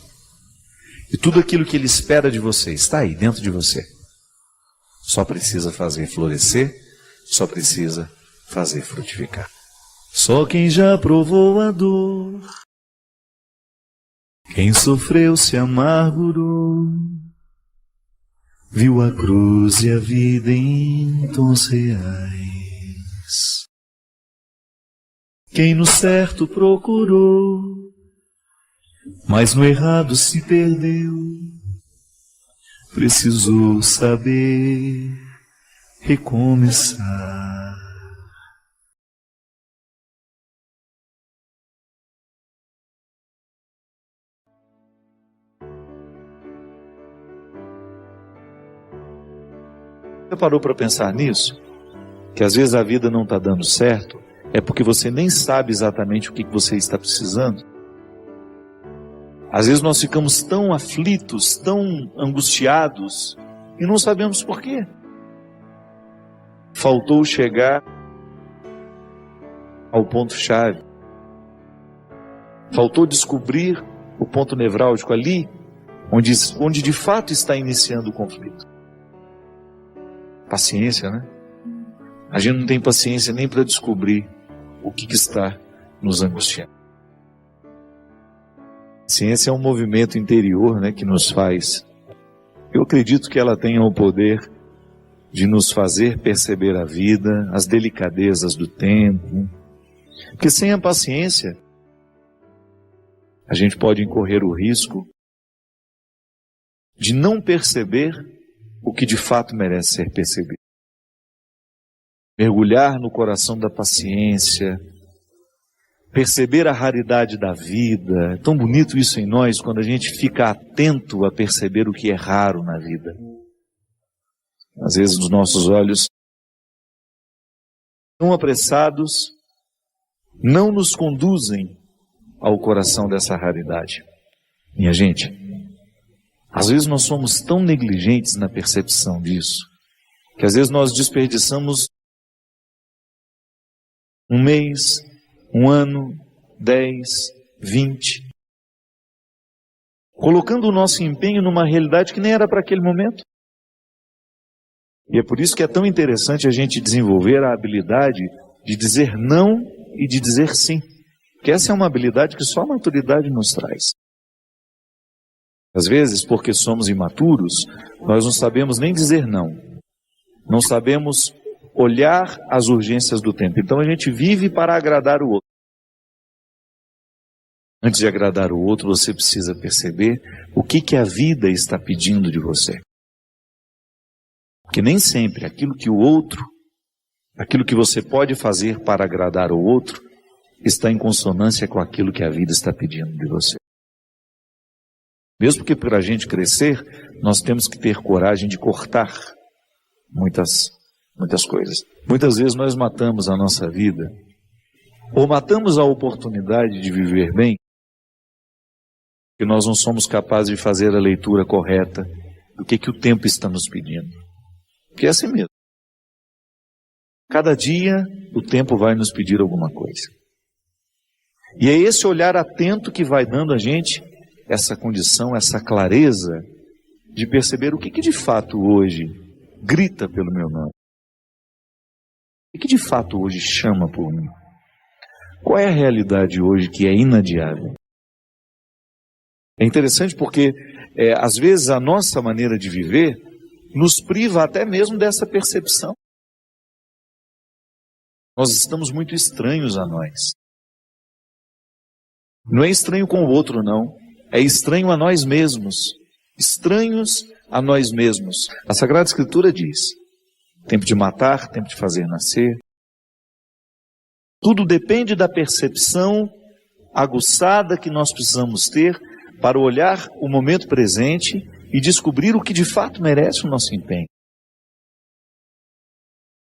E tudo aquilo que Ele espera de você está aí dentro de você. Só precisa fazer florescer, só precisa fazer frutificar. Só quem já provou a dor, quem sofreu se amargurou, viu a cruz e a vida em tons reais. Quem no certo procurou, mas no errado se perdeu, precisou saber recomeçar. Você parou para pensar nisso? Que às vezes a vida não está dando certo, é porque você nem sabe exatamente o que você está precisando. Às vezes nós ficamos tão aflitos, tão angustiados, e não sabemos por quê. Faltou chegar ao ponto-chave. Faltou descobrir o ponto nevrálgico ali, onde de fato está iniciando o conflito. Paciência, né? A gente não tem paciência nem para descobrir o que está nos angustiando. Ciência é um movimento interior, né, que nos faz. Eu acredito que ela tenha o poder de nos fazer perceber a vida, as delicadezas do tempo. Porque sem a paciência, a gente pode incorrer o risco de não perceber o que de fato merece ser percebido. Mergulhar no coração da paciência, perceber a raridade da vida. É tão bonito isso em nós, quando a gente fica atento a perceber o que é raro na vida. Às vezes os nossos olhos, tão apressados, não nos conduzem ao coração dessa raridade. Minha gente, às vezes nós somos tão negligentes na percepção disso, que às vezes nós desperdiçamos um mês, um ano, 10, 20, colocando o nosso empenho numa realidade que nem era para aquele momento. E é por isso que é tão interessante a gente desenvolver a habilidade de dizer não e de dizer sim. Porque essa é uma habilidade que só a maturidade nos traz. Às vezes, porque somos imaturos, nós não sabemos nem dizer não. Não sabemos olhar as urgências do tempo. Então a gente vive para agradar o outro. Antes de agradar o outro, você precisa perceber o que a vida está pedindo de você. Porque nem sempre aquilo que você pode fazer para agradar o outro, está em consonância com aquilo que a vida está pedindo de você. Mesmo que para a gente crescer, nós temos que ter coragem de cortar muitas coisas. Muitas vezes nós matamos a nossa vida, ou matamos a oportunidade de viver bem, porque nós não somos capazes de fazer a leitura correta do que o tempo está nos pedindo. Porque é assim mesmo. Cada dia o tempo vai nos pedir alguma coisa. E é esse olhar atento que vai dando a gente essa condição, essa clareza de perceber o que de fato hoje grita pelo meu nome. O que de fato hoje chama por mim? Qual é a realidade hoje que é inadiável? É interessante porque, às vezes, a nossa maneira de viver nos priva até mesmo dessa percepção. Nós estamos muito estranhos a nós. Não é estranho com o outro, não. É estranho a nós mesmos. Estranhos a nós mesmos. A Sagrada Escritura diz: tempo de matar, tempo de fazer nascer. Tudo depende da percepção aguçada que nós precisamos ter para olhar o momento presente e descobrir o que de fato merece o nosso empenho.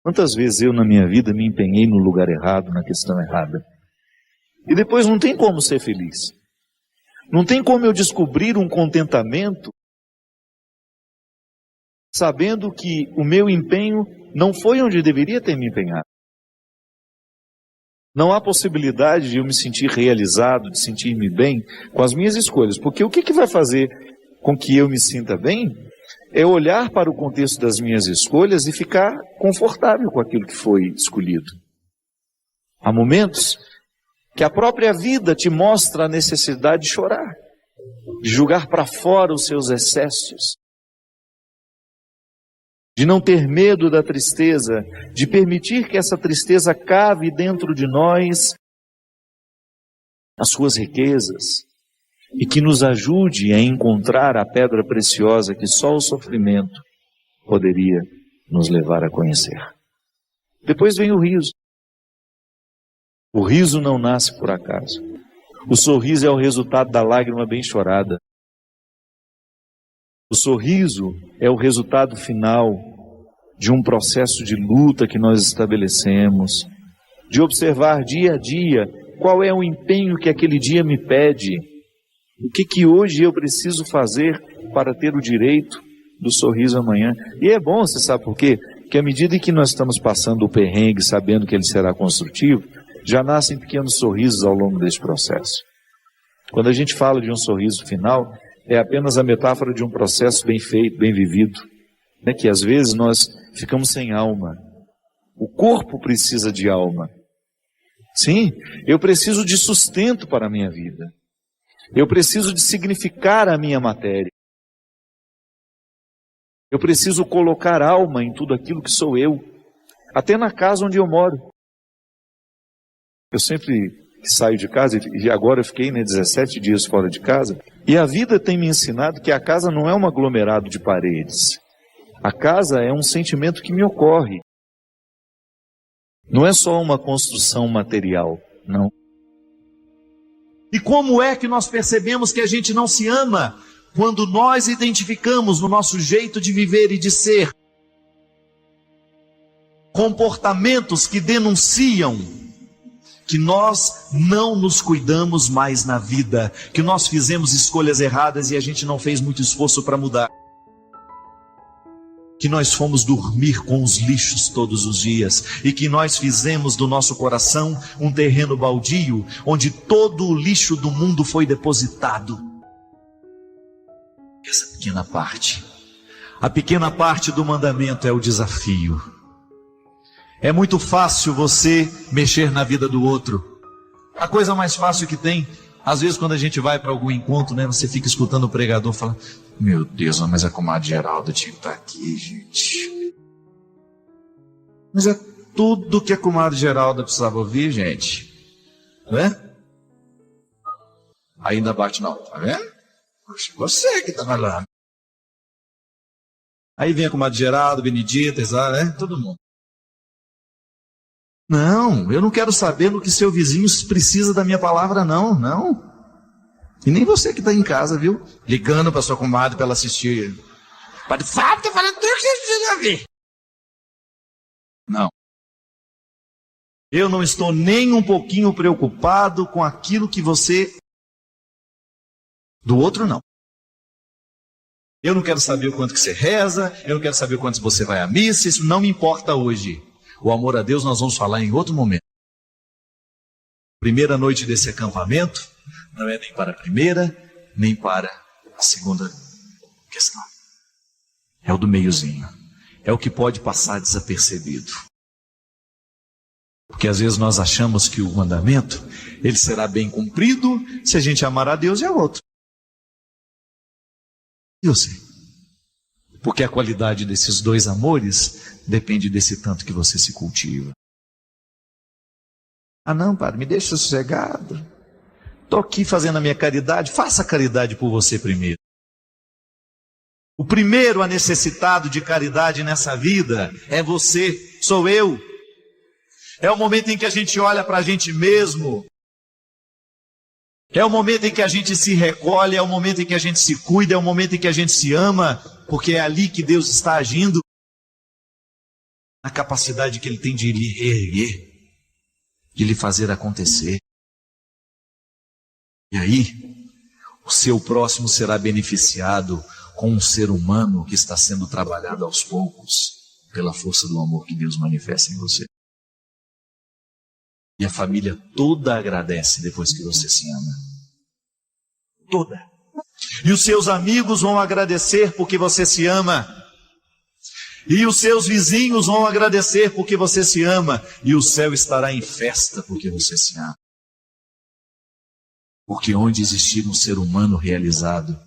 Quantas vezes eu na minha vida me empenhei no lugar errado, na questão errada. E depois não tem como ser feliz. Não tem como eu descobrir um contentamento sabendo que o meu empenho não foi onde deveria ter me empenhado. Não há possibilidade de eu me sentir realizado, de sentir-me bem com as minhas escolhas. Porque o que vai fazer com que eu me sinta bem é olhar para o contexto das minhas escolhas e ficar confortável com aquilo que foi escolhido. Há momentos que a própria vida te mostra a necessidade de chorar, de jogar para fora os seus excessos. de não ter medo da tristeza, de permitir que essa tristeza cave dentro de nós as suas riquezas e que nos ajude a encontrar a pedra preciosa que só o sofrimento poderia nos levar a conhecer. Depois vem o riso. O riso não nasce por acaso. O sorriso é o resultado da lágrima bem chorada. O sorriso é o resultado final de um processo de luta que nós estabelecemos, de observar dia a dia qual é o empenho que aquele dia me pede, o que hoje eu preciso fazer para ter o direito do sorriso amanhã. E é bom, você sabe por quê? Que à medida que nós estamos passando o perrengue, sabendo que ele será construtivo, já nascem pequenos sorrisos ao longo desse processo. Quando a gente fala de um sorriso final, é apenas a metáfora de um processo bem feito, bem vivido, né? Que às vezes nós ficamos sem alma. O corpo precisa de alma. Sim, eu preciso de sustento para a minha vida. Eu preciso de significar a minha matéria. Eu preciso colocar alma em tudo aquilo que sou eu, até na casa onde eu moro. Eu sempre saio de casa, e agora eu fiquei 17 dias fora de casa, e a vida tem me ensinado que a casa não é um aglomerado de paredes. A casa é um sentimento que me ocorre. Não é só uma construção material, não. E como é que nós percebemos que a gente não se ama? Quando nós identificamos no nosso jeito de viver e de ser comportamentos que denunciam que nós não nos cuidamos mais na vida, que nós fizemos escolhas erradas e a gente não fez muito esforço para mudar, que nós fomos dormir com os lixos todos os dias e que nós fizemos do nosso coração um terreno baldio onde todo o lixo do mundo foi depositado. Essa pequena parte, a pequena parte do mandamento é o desafio. É muito fácil você mexer na vida do outro. A coisa mais fácil que tem, às vezes quando a gente vai para algum encontro, né, você fica escutando o pregador falar: meu Deus, mas a comadre Geralda tinha que estar aqui, gente. Mas é tudo que a comadre Geralda precisava ouvir, gente. Não é? Ainda bate não, tá vendo? Poxa, você que estava lá. Aí vem a comadre Geralda, Benedita, né? Todo mundo. Não, eu não quero saber no que seu vizinho precisa da minha palavra, não. E nem você que está em casa, viu? Ligando para sua comadre para ela assistir. Padre Fábio está falando tudo que você precisa ver. Não. Eu não estou nem um pouquinho preocupado com aquilo que você... Do outro, não. Eu não quero saber o quanto que você reza, eu não quero saber o quanto você vai à missa, isso não me importa hoje. O amor a Deus nós vamos falar em outro momento. Primeira noite desse acampamento não é nem para a primeira, nem para a segunda questão. É o do meiozinho. É o que pode passar desapercebido. Porque às vezes nós achamos que o mandamento, ele será bem cumprido se a gente amar a Deus e ao outro. E você? Porque a qualidade desses dois amores depende desse tanto que você se cultiva. Ah não, padre, me deixa sossegado. Estou aqui fazendo a minha caridade. Faça a caridade por você primeiro. O primeiro a necessitado de caridade nessa vida é você, sou eu. É o momento em que a gente olha para a gente mesmo. É o momento em que a gente se recolhe, é o momento em que a gente se cuida, é o momento em que a gente se ama, porque é ali que Deus está agindo, na capacidade que Ele tem de lhe reerguer, de lhe fazer acontecer. E aí, o seu próximo será beneficiado com um ser humano que está sendo trabalhado aos poucos, pela força do amor que Deus manifesta em você. E a família toda agradece depois que você se ama. Toda. E os seus amigos vão agradecer porque você se ama. E os seus vizinhos vão agradecer porque você se ama. E o céu estará em festa porque você se ama. Porque onde existir um ser humano realizado,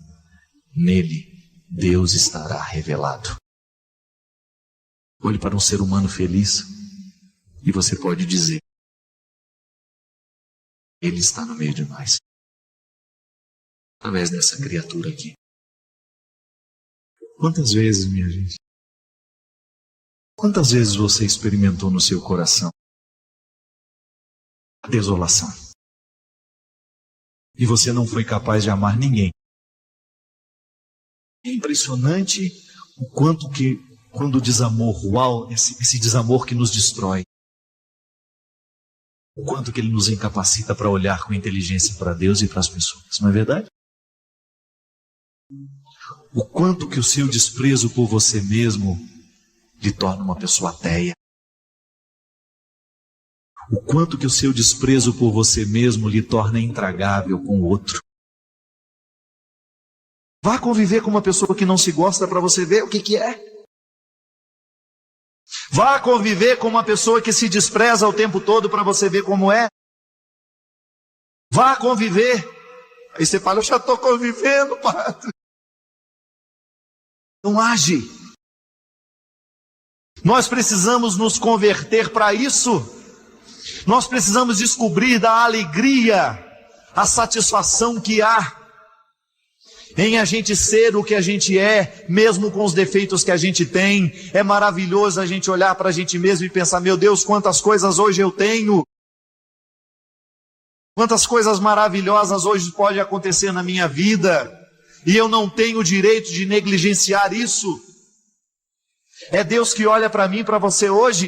nele Deus estará revelado. Olhe para um ser humano feliz e você pode dizer: Ele está no meio de nós. Através dessa criatura aqui. Quantas vezes, minha gente? Quantas vezes você experimentou no seu coração a desolação? E você não foi capaz de amar ninguém. É impressionante o quanto que, quando o desamor, esse desamor que nos destrói, o quanto que ele nos incapacita para olhar com inteligência para Deus e para as pessoas, não é verdade? O quanto que o seu desprezo por você mesmo lhe torna uma pessoa ateia. O quanto que o seu desprezo por você mesmo lhe torna intragável com o outro. Vá conviver com uma pessoa que não se gosta para você ver o que é. Vá conviver com uma pessoa que se despreza o tempo todo para você ver como é. Vá conviver. Aí você fala: eu já estou convivendo, padre. Não age. Nós precisamos nos converter para isso. Nós precisamos descobrir da alegria, a satisfação que há em a gente ser o que a gente é, mesmo com os defeitos que a gente tem. É maravilhoso a gente olhar para a gente mesmo e pensar: meu Deus, quantas coisas hoje eu tenho. Quantas coisas maravilhosas hoje podem acontecer na minha vida. E eu não tenho o direito de negligenciar isso. É Deus que olha para mim e para você hoje.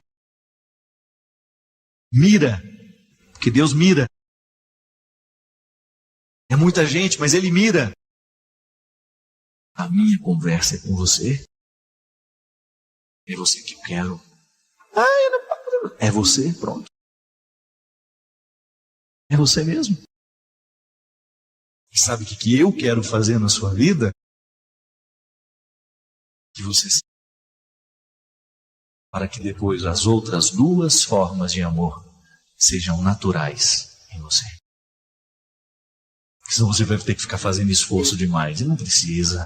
Mira, porque Deus mira. É muita gente, mas Ele mira. A minha conversa é com você. É você que eu quero. É você, pronto. É você mesmo. E sabe o que eu quero fazer na sua vida? Que você saiba. Para que depois as outras duas formas de amor sejam naturais em você. Senão você vai ter que ficar fazendo esforço demais. E não precisa.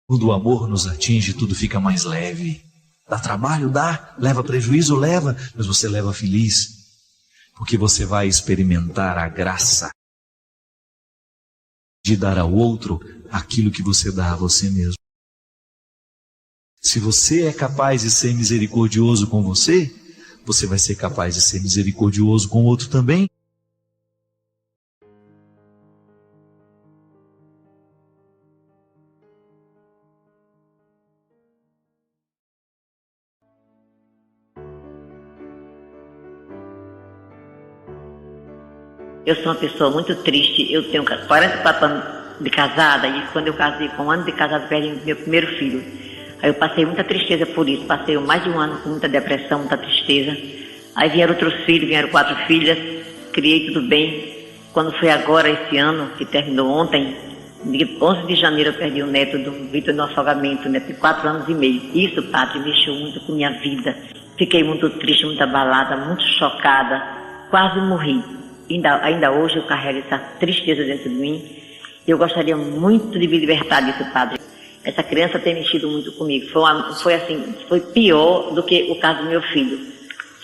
Quando o amor nos atinge, tudo fica mais leve. Dá trabalho? Dá. Leva prejuízo? Leva. Mas você leva feliz. Porque você vai experimentar a graça de dar ao outro aquilo que você dá a você mesmo. Se você é capaz de ser misericordioso com você, você vai ser capaz de ser misericordioso com o outro também. Eu sou uma pessoa muito triste. Eu tenho 44 anos de casada e quando eu casei, com 1 ano de casada, perdi meu primeiro filho. Aí eu passei muita tristeza por isso. Passei mais de 1 ano com muita depressão, muita tristeza. Aí vieram outros filhos, vieram 4 filhas. Criei tudo bem. Quando foi agora, esse ano, que terminou ontem, dia 11 de janeiro, eu perdi o neto do Vitor no afogamento, neto de 4 anos e meio. Isso, padre, mexeu muito com minha vida. Fiquei muito triste, muito abalada, muito chocada. Quase morri. Ainda hoje eu carrego essa tristeza dentro de mim. Eu gostaria muito de me libertar disso, padre. Essa criança tem mexido muito comigo. Foi pior do que o caso do meu filho.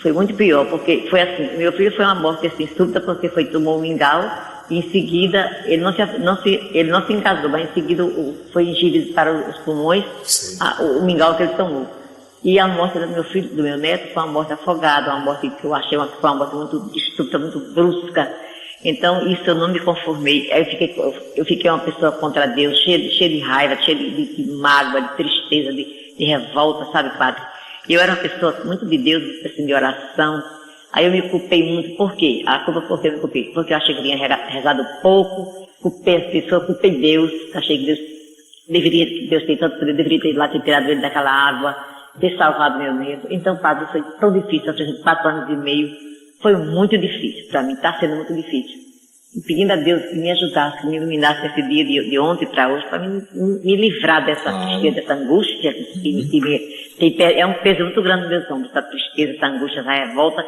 Foi muito pior, porque foi assim, meu filho foi uma morte assim, súbita, porque tomou um mingau, e em seguida, ele não se engasgou, mas em seguida foi ingerido para os pulmões o mingau que ele tomou. E a morte do meu filho, do meu neto, foi uma morte afogada, uma morte que eu achei foi uma morte muito estúpida, muito brusca. Então, isso eu não me conformei. Aí eu fiquei uma pessoa contra Deus, cheia de raiva, cheia de mágoa, de tristeza, de revolta, sabe, padre? E eu era uma pessoa muito de Deus, assim, de oração. Aí eu me culpei muito. Por quê? A culpa por que eu me culpei? Porque eu achei que tinha rezado pouco, culpei as pessoas, culpei Deus. Achei que Deus tem tanto poder, deveria ter lá ter tirado ele daquela água, ter salvado meu neto. Então, padre, foi tão difícil, aos 4 anos e meio, foi muito difícil para mim, está sendo muito difícil. E pedindo a Deus que me ajudasse, que me iluminasse esse dia de ontem para hoje, para me livrar dessa tristeza, dessa angústia, que é um peso muito grande nos meus ombros, essa tristeza, essa angústia, essa revolta,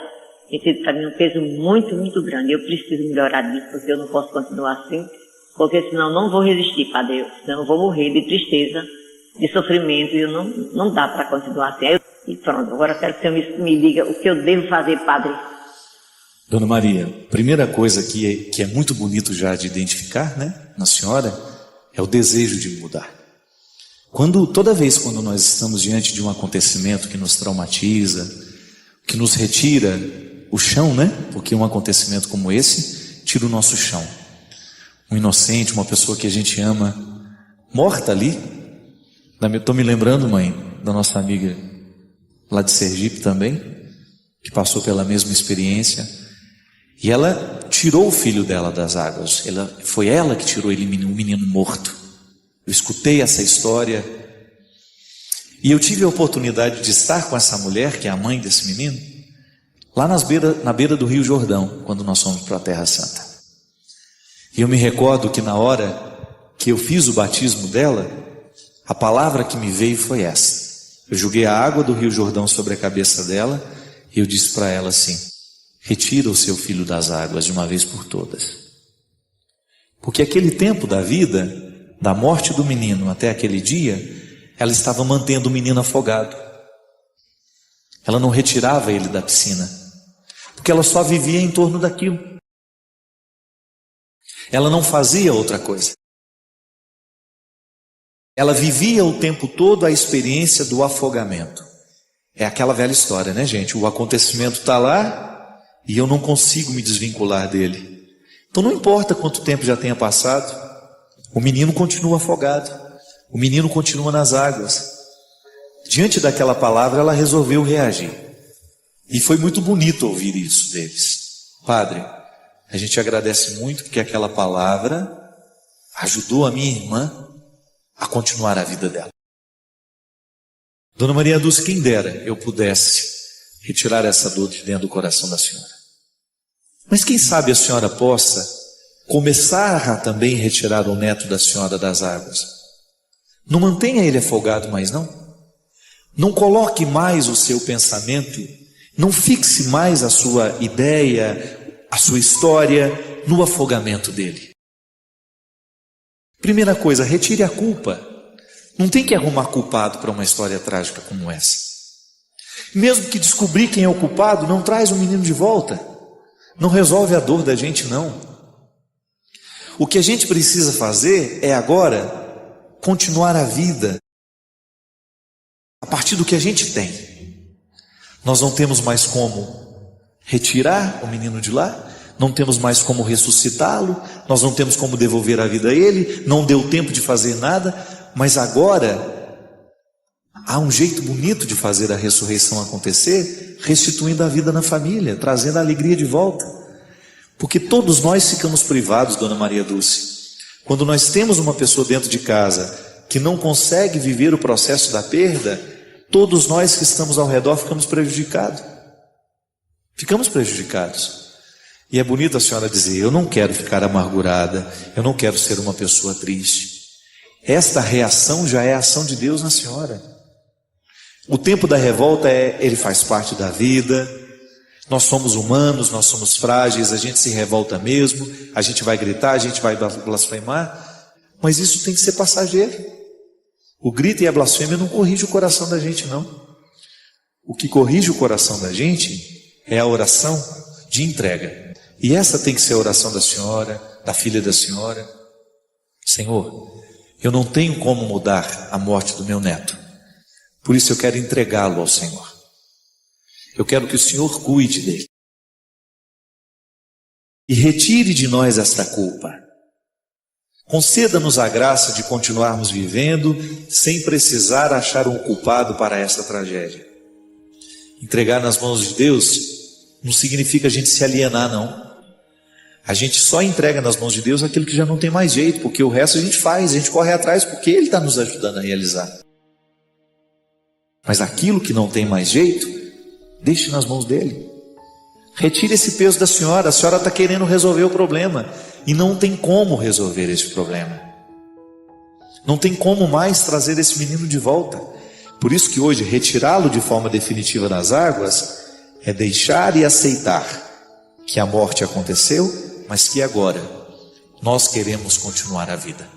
para mim é um peso muito, muito grande. Eu preciso melhorar disso, porque eu não posso continuar assim, porque senão eu não vou resistir, padre, senão eu vou morrer de tristeza, de sofrimento, e não dá para continuar assim. E pronto, agora eu quero que o senhor me diga o que eu devo fazer, padre. Dona Maria, primeira coisa que é muito bonito já de identificar, né, na senhora, é o desejo de mudar. Toda vez quando nós estamos diante de um acontecimento que nos traumatiza, que nos retira o chão, né, porque um acontecimento como esse tira o nosso chão. Um inocente, uma pessoa que a gente ama, morta ali. Estou me lembrando, mãe, da nossa amiga lá de Sergipe também, que passou pela mesma experiência, e ela tirou o filho dela das águas. Foi ela que tirou um menino morto. Eu escutei essa história e eu tive a oportunidade de estar com essa mulher, que é a mãe desse menino, lá na beira do Rio Jordão, quando nós fomos para a Terra Santa. E eu me recordo que na hora que eu fiz o batismo dela, a palavra que me veio foi essa. Eu joguei a água do Rio Jordão sobre a cabeça dela e eu disse para ela assim: retira o seu filho das águas de uma vez por todas. Porque aquele tempo da vida, da morte do menino até aquele dia, ela estava mantendo o menino afogado. Ela não retirava ele da piscina, porque ela só vivia em torno daquilo. Ela não fazia outra coisa. Ela vivia o tempo todo a experiência do afogamento. É aquela velha história, né, gente? O acontecimento está lá e eu não consigo me desvincular dele. Então não importa quanto tempo já tenha passado, o menino continua afogado, o menino continua nas águas. Diante daquela palavra, ela resolveu reagir. E foi muito bonito ouvir isso deles. Padre, a gente agradece muito porque aquela palavra ajudou a minha irmã a continuar a vida dela. Dona Maria Dulce, quem dera eu pudesse retirar essa dor de dentro do coração da senhora. Mas quem sabe a senhora possa começar a também retirar o neto da senhora das águas. Não mantenha ele afogado mais não. Não coloque mais o seu pensamento, não fixe mais a sua ideia, a sua história no afogamento dele. Primeira coisa, retire a culpa. Não tem que arrumar culpado para uma história trágica como essa. Mesmo que descobrir quem é o culpado, não traz o menino de volta. Não resolve a dor da gente, não. O que a gente precisa fazer é agora continuar a vida a partir do que a gente tem. Nós não temos mais como retirar o menino de lá, não temos mais como ressuscitá-lo, nós não temos como devolver a vida a ele, não deu tempo de fazer nada, mas agora há um jeito bonito de fazer a ressurreição acontecer, restituindo a vida na família, trazendo a alegria de volta. Porque todos nós ficamos privados, Dona Maria Dulce. Quando nós temos uma pessoa dentro de casa que não consegue viver o processo da perda, todos nós que estamos ao redor ficamos prejudicados. Ficamos prejudicados. E é bonito a senhora dizer: eu não quero ficar amargurada, eu não quero ser uma pessoa triste. Esta reação já é a ação de Deus na senhora. O tempo da revolta ele faz parte da vida. Nós somos humanos, nós somos frágeis, a gente se revolta mesmo, a gente vai gritar, a gente vai blasfemar, mas isso tem que ser passageiro. O grito e a blasfêmia não corrige o coração da gente, não. O que corrige o coração da gente é a oração de entrega. E essa tem que ser a oração da senhora, da filha da senhora. Senhor, eu não tenho como mudar a morte do meu neto, por isso eu quero entregá-lo ao Senhor. Eu quero que o Senhor cuide dele e retire de nós esta culpa. Conceda-nos a graça de continuarmos vivendo sem precisar achar um culpado para esta tragédia. Entregar nas mãos de Deus não significa a gente se alienar, não. A gente só entrega nas mãos de Deus aquilo que já não tem mais jeito, porque o resto a gente faz, a gente corre atrás, porque Ele está nos ajudando a realizar. Mas aquilo que não tem mais jeito, deixe nas mãos dele. Retire esse peso da senhora. A senhora está querendo resolver o problema e não tem como resolver esse problema. Não tem como mais trazer esse menino de volta. Por isso que hoje retirá-lo de forma definitiva das águas é deixar e aceitar que a morte aconteceu, mas que agora nós queremos continuar a vida.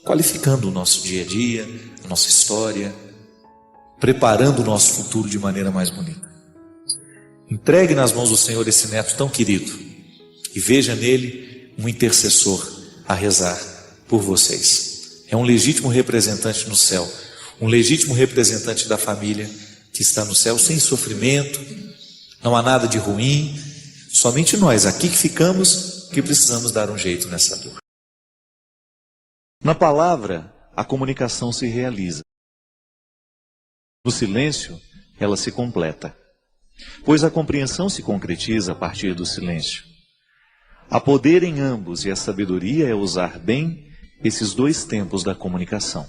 qualificando o nosso dia a dia, a nossa história, preparando o nosso futuro de maneira mais bonita. Entregue nas mãos do Senhor esse neto tão querido e veja nele um intercessor a rezar por vocês. É um legítimo representante no céu, um legítimo representante da família que está no céu sem sofrimento, não há nada de ruim, somente nós aqui que ficamos que precisamos dar um jeito nessa dor. Na palavra, a comunicação se realiza. No silêncio, ela se completa, pois a compreensão se concretiza a partir do silêncio. Há poder em ambos e a sabedoria é usar bem esses dois tempos da comunicação.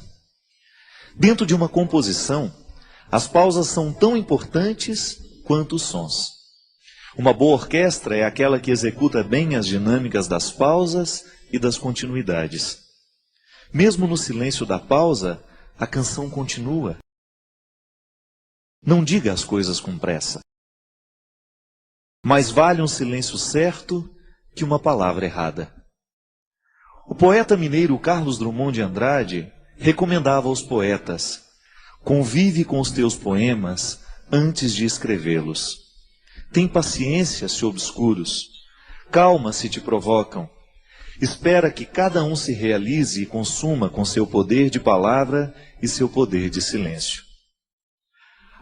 Dentro de uma composição, as pausas são tão importantes quanto os sons. Uma boa orquestra é aquela que executa bem as dinâmicas das pausas e das continuidades. Mesmo no silêncio da pausa, a canção continua. Não diga as coisas com pressa. Mais vale um silêncio certo que uma palavra errada. O poeta mineiro Carlos Drummond de Andrade recomendava aos poetas: convive com os teus poemas antes de escrevê-los. Tem paciência se obscuros, calma se te provocam. Espera que cada um se realize e consuma com seu poder de palavra e seu poder de silêncio.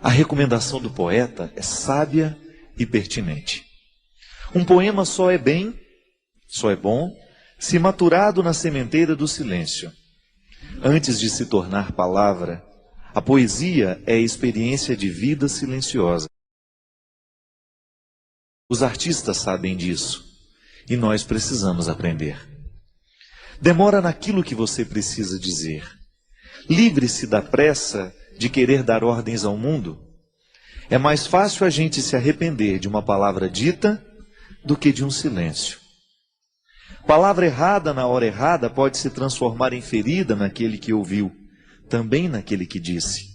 A recomendação do poeta é sábia e pertinente. Um poema só é bom, se maturado na sementeira do silêncio. Antes de se tornar palavra, a poesia é a experiência de vida silenciosa. Os artistas sabem disso e nós precisamos aprender. Demora naquilo que você precisa dizer. Livre-se da pressa de querer dar ordens ao mundo. É mais fácil a gente se arrepender de uma palavra dita do que de um silêncio. Palavra errada na hora errada pode se transformar em ferida naquele que ouviu, também naquele que disse.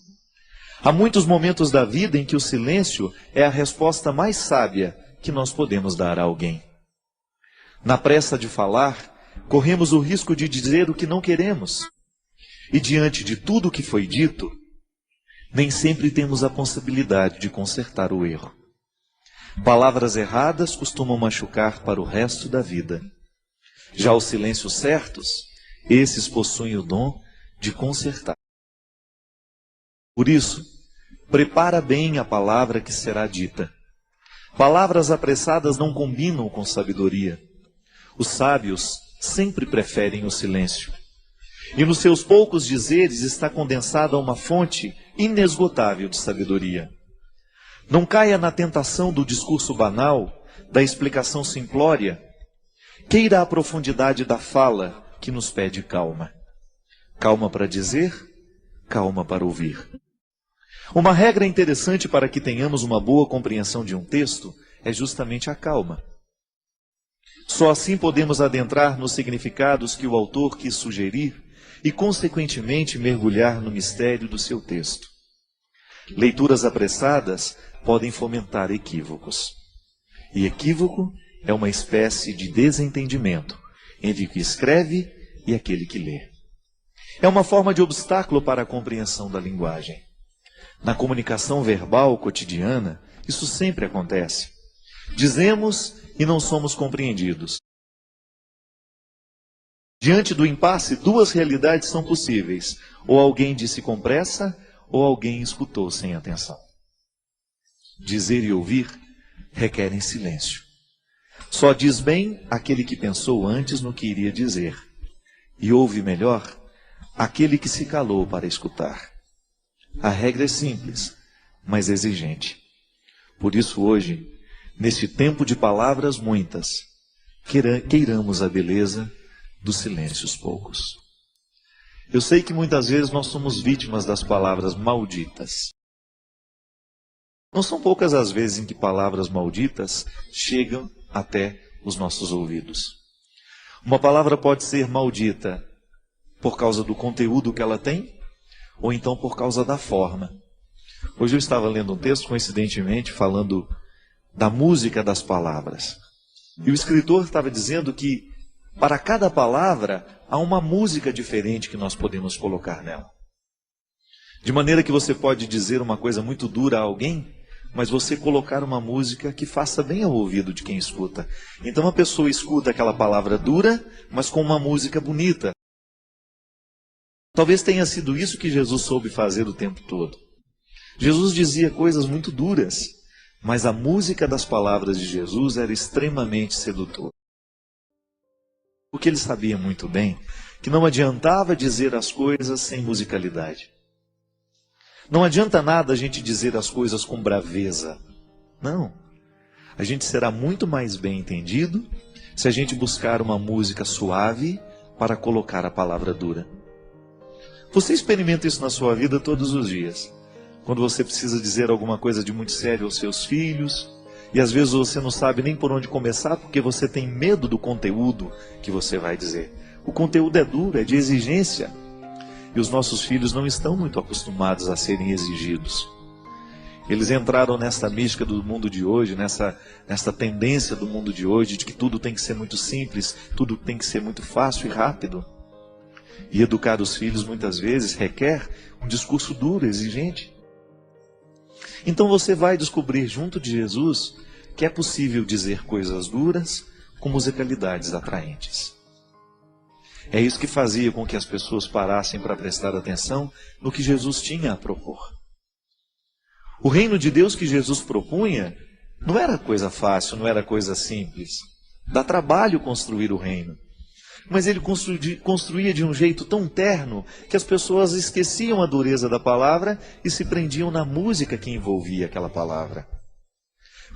Há muitos momentos da vida em que o silêncio é a resposta mais sábia que nós podemos dar a alguém. Na pressa de falar, corremos o risco de dizer o que não queremos. E diante de tudo o que foi dito, nem sempre temos a possibilidade de consertar o erro. Palavras erradas costumam machucar para o resto da vida. Já os silêncios certos, esses possuem o dom de consertar. Por isso, prepara bem a palavra que será dita. Palavras apressadas não combinam com sabedoria. Os sábios sempre preferem o silêncio. E nos seus poucos dizeres está condensada uma fonte inesgotável de sabedoria. Não caia na tentação do discurso banal, da explicação simplória. Queira a profundidade da fala que nos pede calma. Calma para dizer, calma para ouvir. Uma regra interessante para que tenhamos uma boa compreensão de um texto é justamente a calma. Só assim podemos adentrar nos significados que o autor quis sugerir e, consequentemente, mergulhar no mistério do seu texto. Leituras apressadas podem fomentar equívocos. E equívoco é uma espécie de desentendimento entre o que escreve e aquele que lê. É uma forma de obstáculo para a compreensão da linguagem. Na comunicação verbal cotidiana, isso sempre acontece. Dizemos e não somos compreendidos. Diante do impasse, duas realidades são possíveis. Ou alguém disse com pressa, ou alguém escutou sem atenção. Dizer e ouvir requerem silêncio. Só diz bem aquele que pensou antes no que iria dizer. E ouve melhor aquele que se calou para escutar. A regra é simples, mas exigente. Por isso hoje, neste tempo de palavras muitas, queiramos a beleza dos silêncios poucos. Eu sei que muitas vezes nós somos vítimas das palavras malditas. Não são poucas as vezes em que palavras malditas chegam até os nossos ouvidos. Uma palavra pode ser maldita por causa do conteúdo que ela tem, ou então por causa da forma. Hoje eu estava lendo um texto, coincidentemente, falando da música das palavras. E o escritor estava dizendo que Para cada palavra, há uma música diferente que nós podemos colocar nela. De maneira que você pode dizer uma coisa muito dura a alguém, mas você colocar uma música que faça bem ao ouvido de quem escuta. Então a pessoa escuta aquela palavra dura, mas com uma música bonita. Talvez tenha sido isso que Jesus soube fazer o tempo todo. Jesus dizia coisas muito duras, mas a música das palavras de Jesus era extremamente sedutora. Porque ele sabia muito bem que não adiantava dizer as coisas sem musicalidade. Não adianta nada a gente dizer as coisas com braveza. Não. A gente será muito mais bem entendido se a gente buscar uma música suave para colocar a palavra dura. Você experimenta isso na sua vida todos os dias. Quando você precisa dizer alguma coisa de muito sério aos seus filhos, e às vezes você não sabe nem por onde começar porque você tem medo do conteúdo que você vai dizer. O conteúdo é duro, é de exigência. E os nossos filhos não estão muito acostumados a serem exigidos. Eles entraram nessa mística do mundo de hoje, nessa tendência do mundo de hoje, de que tudo tem que ser muito simples, tudo tem que ser muito fácil e rápido. E educar os filhos muitas vezes requer um discurso duro, exigente. Então você vai descobrir junto de Jesus que é possível dizer coisas duras com musicalidades atraentes. É isso que fazia com que as pessoas parassem para prestar atenção no que Jesus tinha a propor. O reino de Deus que Jesus propunha não era coisa fácil, não era coisa simples. Dá trabalho construir o reino. Mas ele construía de um jeito tão terno que as pessoas esqueciam a dureza da palavra e se prendiam na música que envolvia aquela palavra.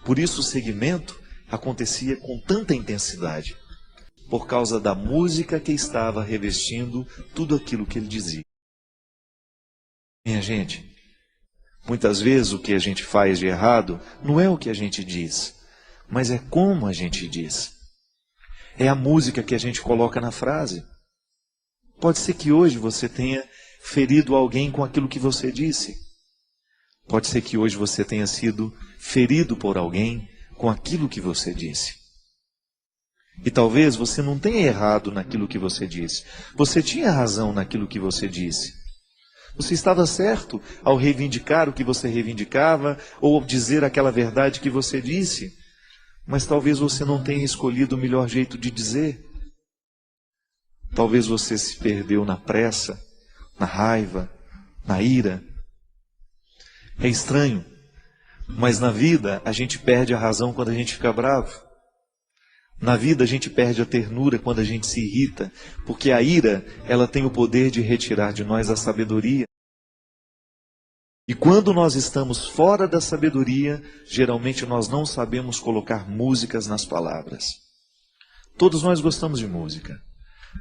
Por isso o seguimento acontecia com tanta intensidade, por causa da música que estava revestindo tudo aquilo que ele dizia. Minha gente, muitas vezes o que a gente faz de errado não é o que a gente diz, mas é como a gente diz. É a música que a gente coloca na frase. Pode ser que hoje você tenha ferido alguém com aquilo que você disse. Pode ser que hoje você tenha sido ferido por alguém com aquilo que você disse. E talvez você não tenha errado naquilo que você disse. Você tinha razão naquilo que você disse. Você estava certo ao reivindicar o que você reivindicava ou ao dizer aquela verdade que você disse. Mas talvez você não tenha escolhido o melhor jeito de dizer. Talvez você se perdeu na pressa, na raiva, na ira. É estranho, mas na vida a gente perde a razão quando a gente fica bravo. Na vida a gente perde a ternura quando a gente se irrita, porque a ira, ela tem o poder de retirar de nós a sabedoria. E quando nós estamos fora da sabedoria, geralmente nós não sabemos colocar músicas nas palavras. Todos nós gostamos de música.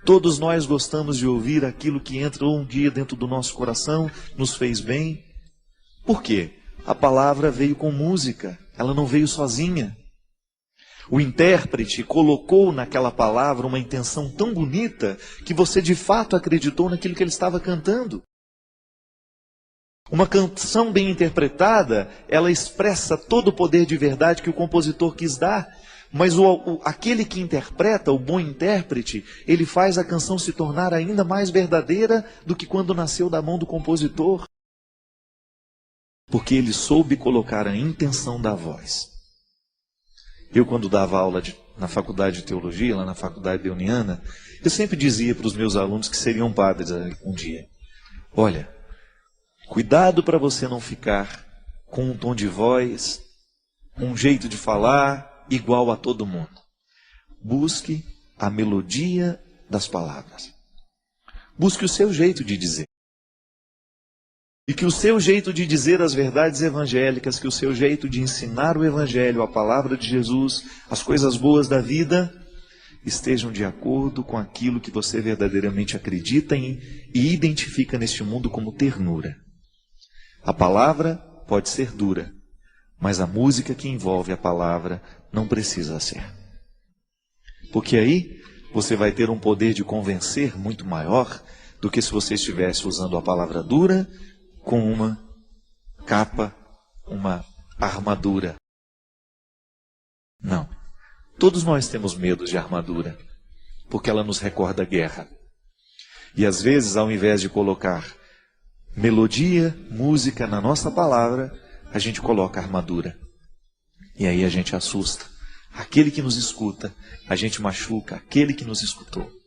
Todos nós gostamos de ouvir aquilo que entrou um dia dentro do nosso coração, nos fez bem. Por quê? A palavra veio com música, ela não veio sozinha. O intérprete colocou naquela palavra uma intenção tão bonita que você de fato acreditou naquilo que ele estava cantando. Uma canção bem interpretada, ela expressa todo o poder de verdade que o compositor quis dar. Mas aquele que interpreta, o bom intérprete, ele faz a canção se tornar ainda mais verdadeira do que quando nasceu da mão do compositor. Porque ele soube colocar a intenção da voz. Eu, quando dava aula na faculdade de teologia, lá na faculdade beoniana, eu sempre dizia para os meus alunos que seriam padres um dia: olha, cuidado para você não ficar com um tom de voz, um jeito de falar igual a todo mundo. Busque a melodia das palavras. Busque o seu jeito de dizer. E que o seu jeito de dizer as verdades evangélicas, que o seu jeito de ensinar o evangelho, a palavra de Jesus, as coisas boas da vida, estejam de acordo com aquilo que você verdadeiramente acredita em e identifica neste mundo como ternura. A palavra pode ser dura, mas a música que envolve a palavra não precisa ser. Porque aí você vai ter um poder de convencer muito maior do que se você estivesse usando a palavra dura com uma capa, uma armadura. Não. Todos nós temos medo de armadura. porque ela nos recorda a guerra. E às vezes, ao invés de colocar melodia, música na nossa palavra, a gente coloca armadura. E aí a gente assusta aquele que nos escuta, a gente machuca aquele que nos escutou.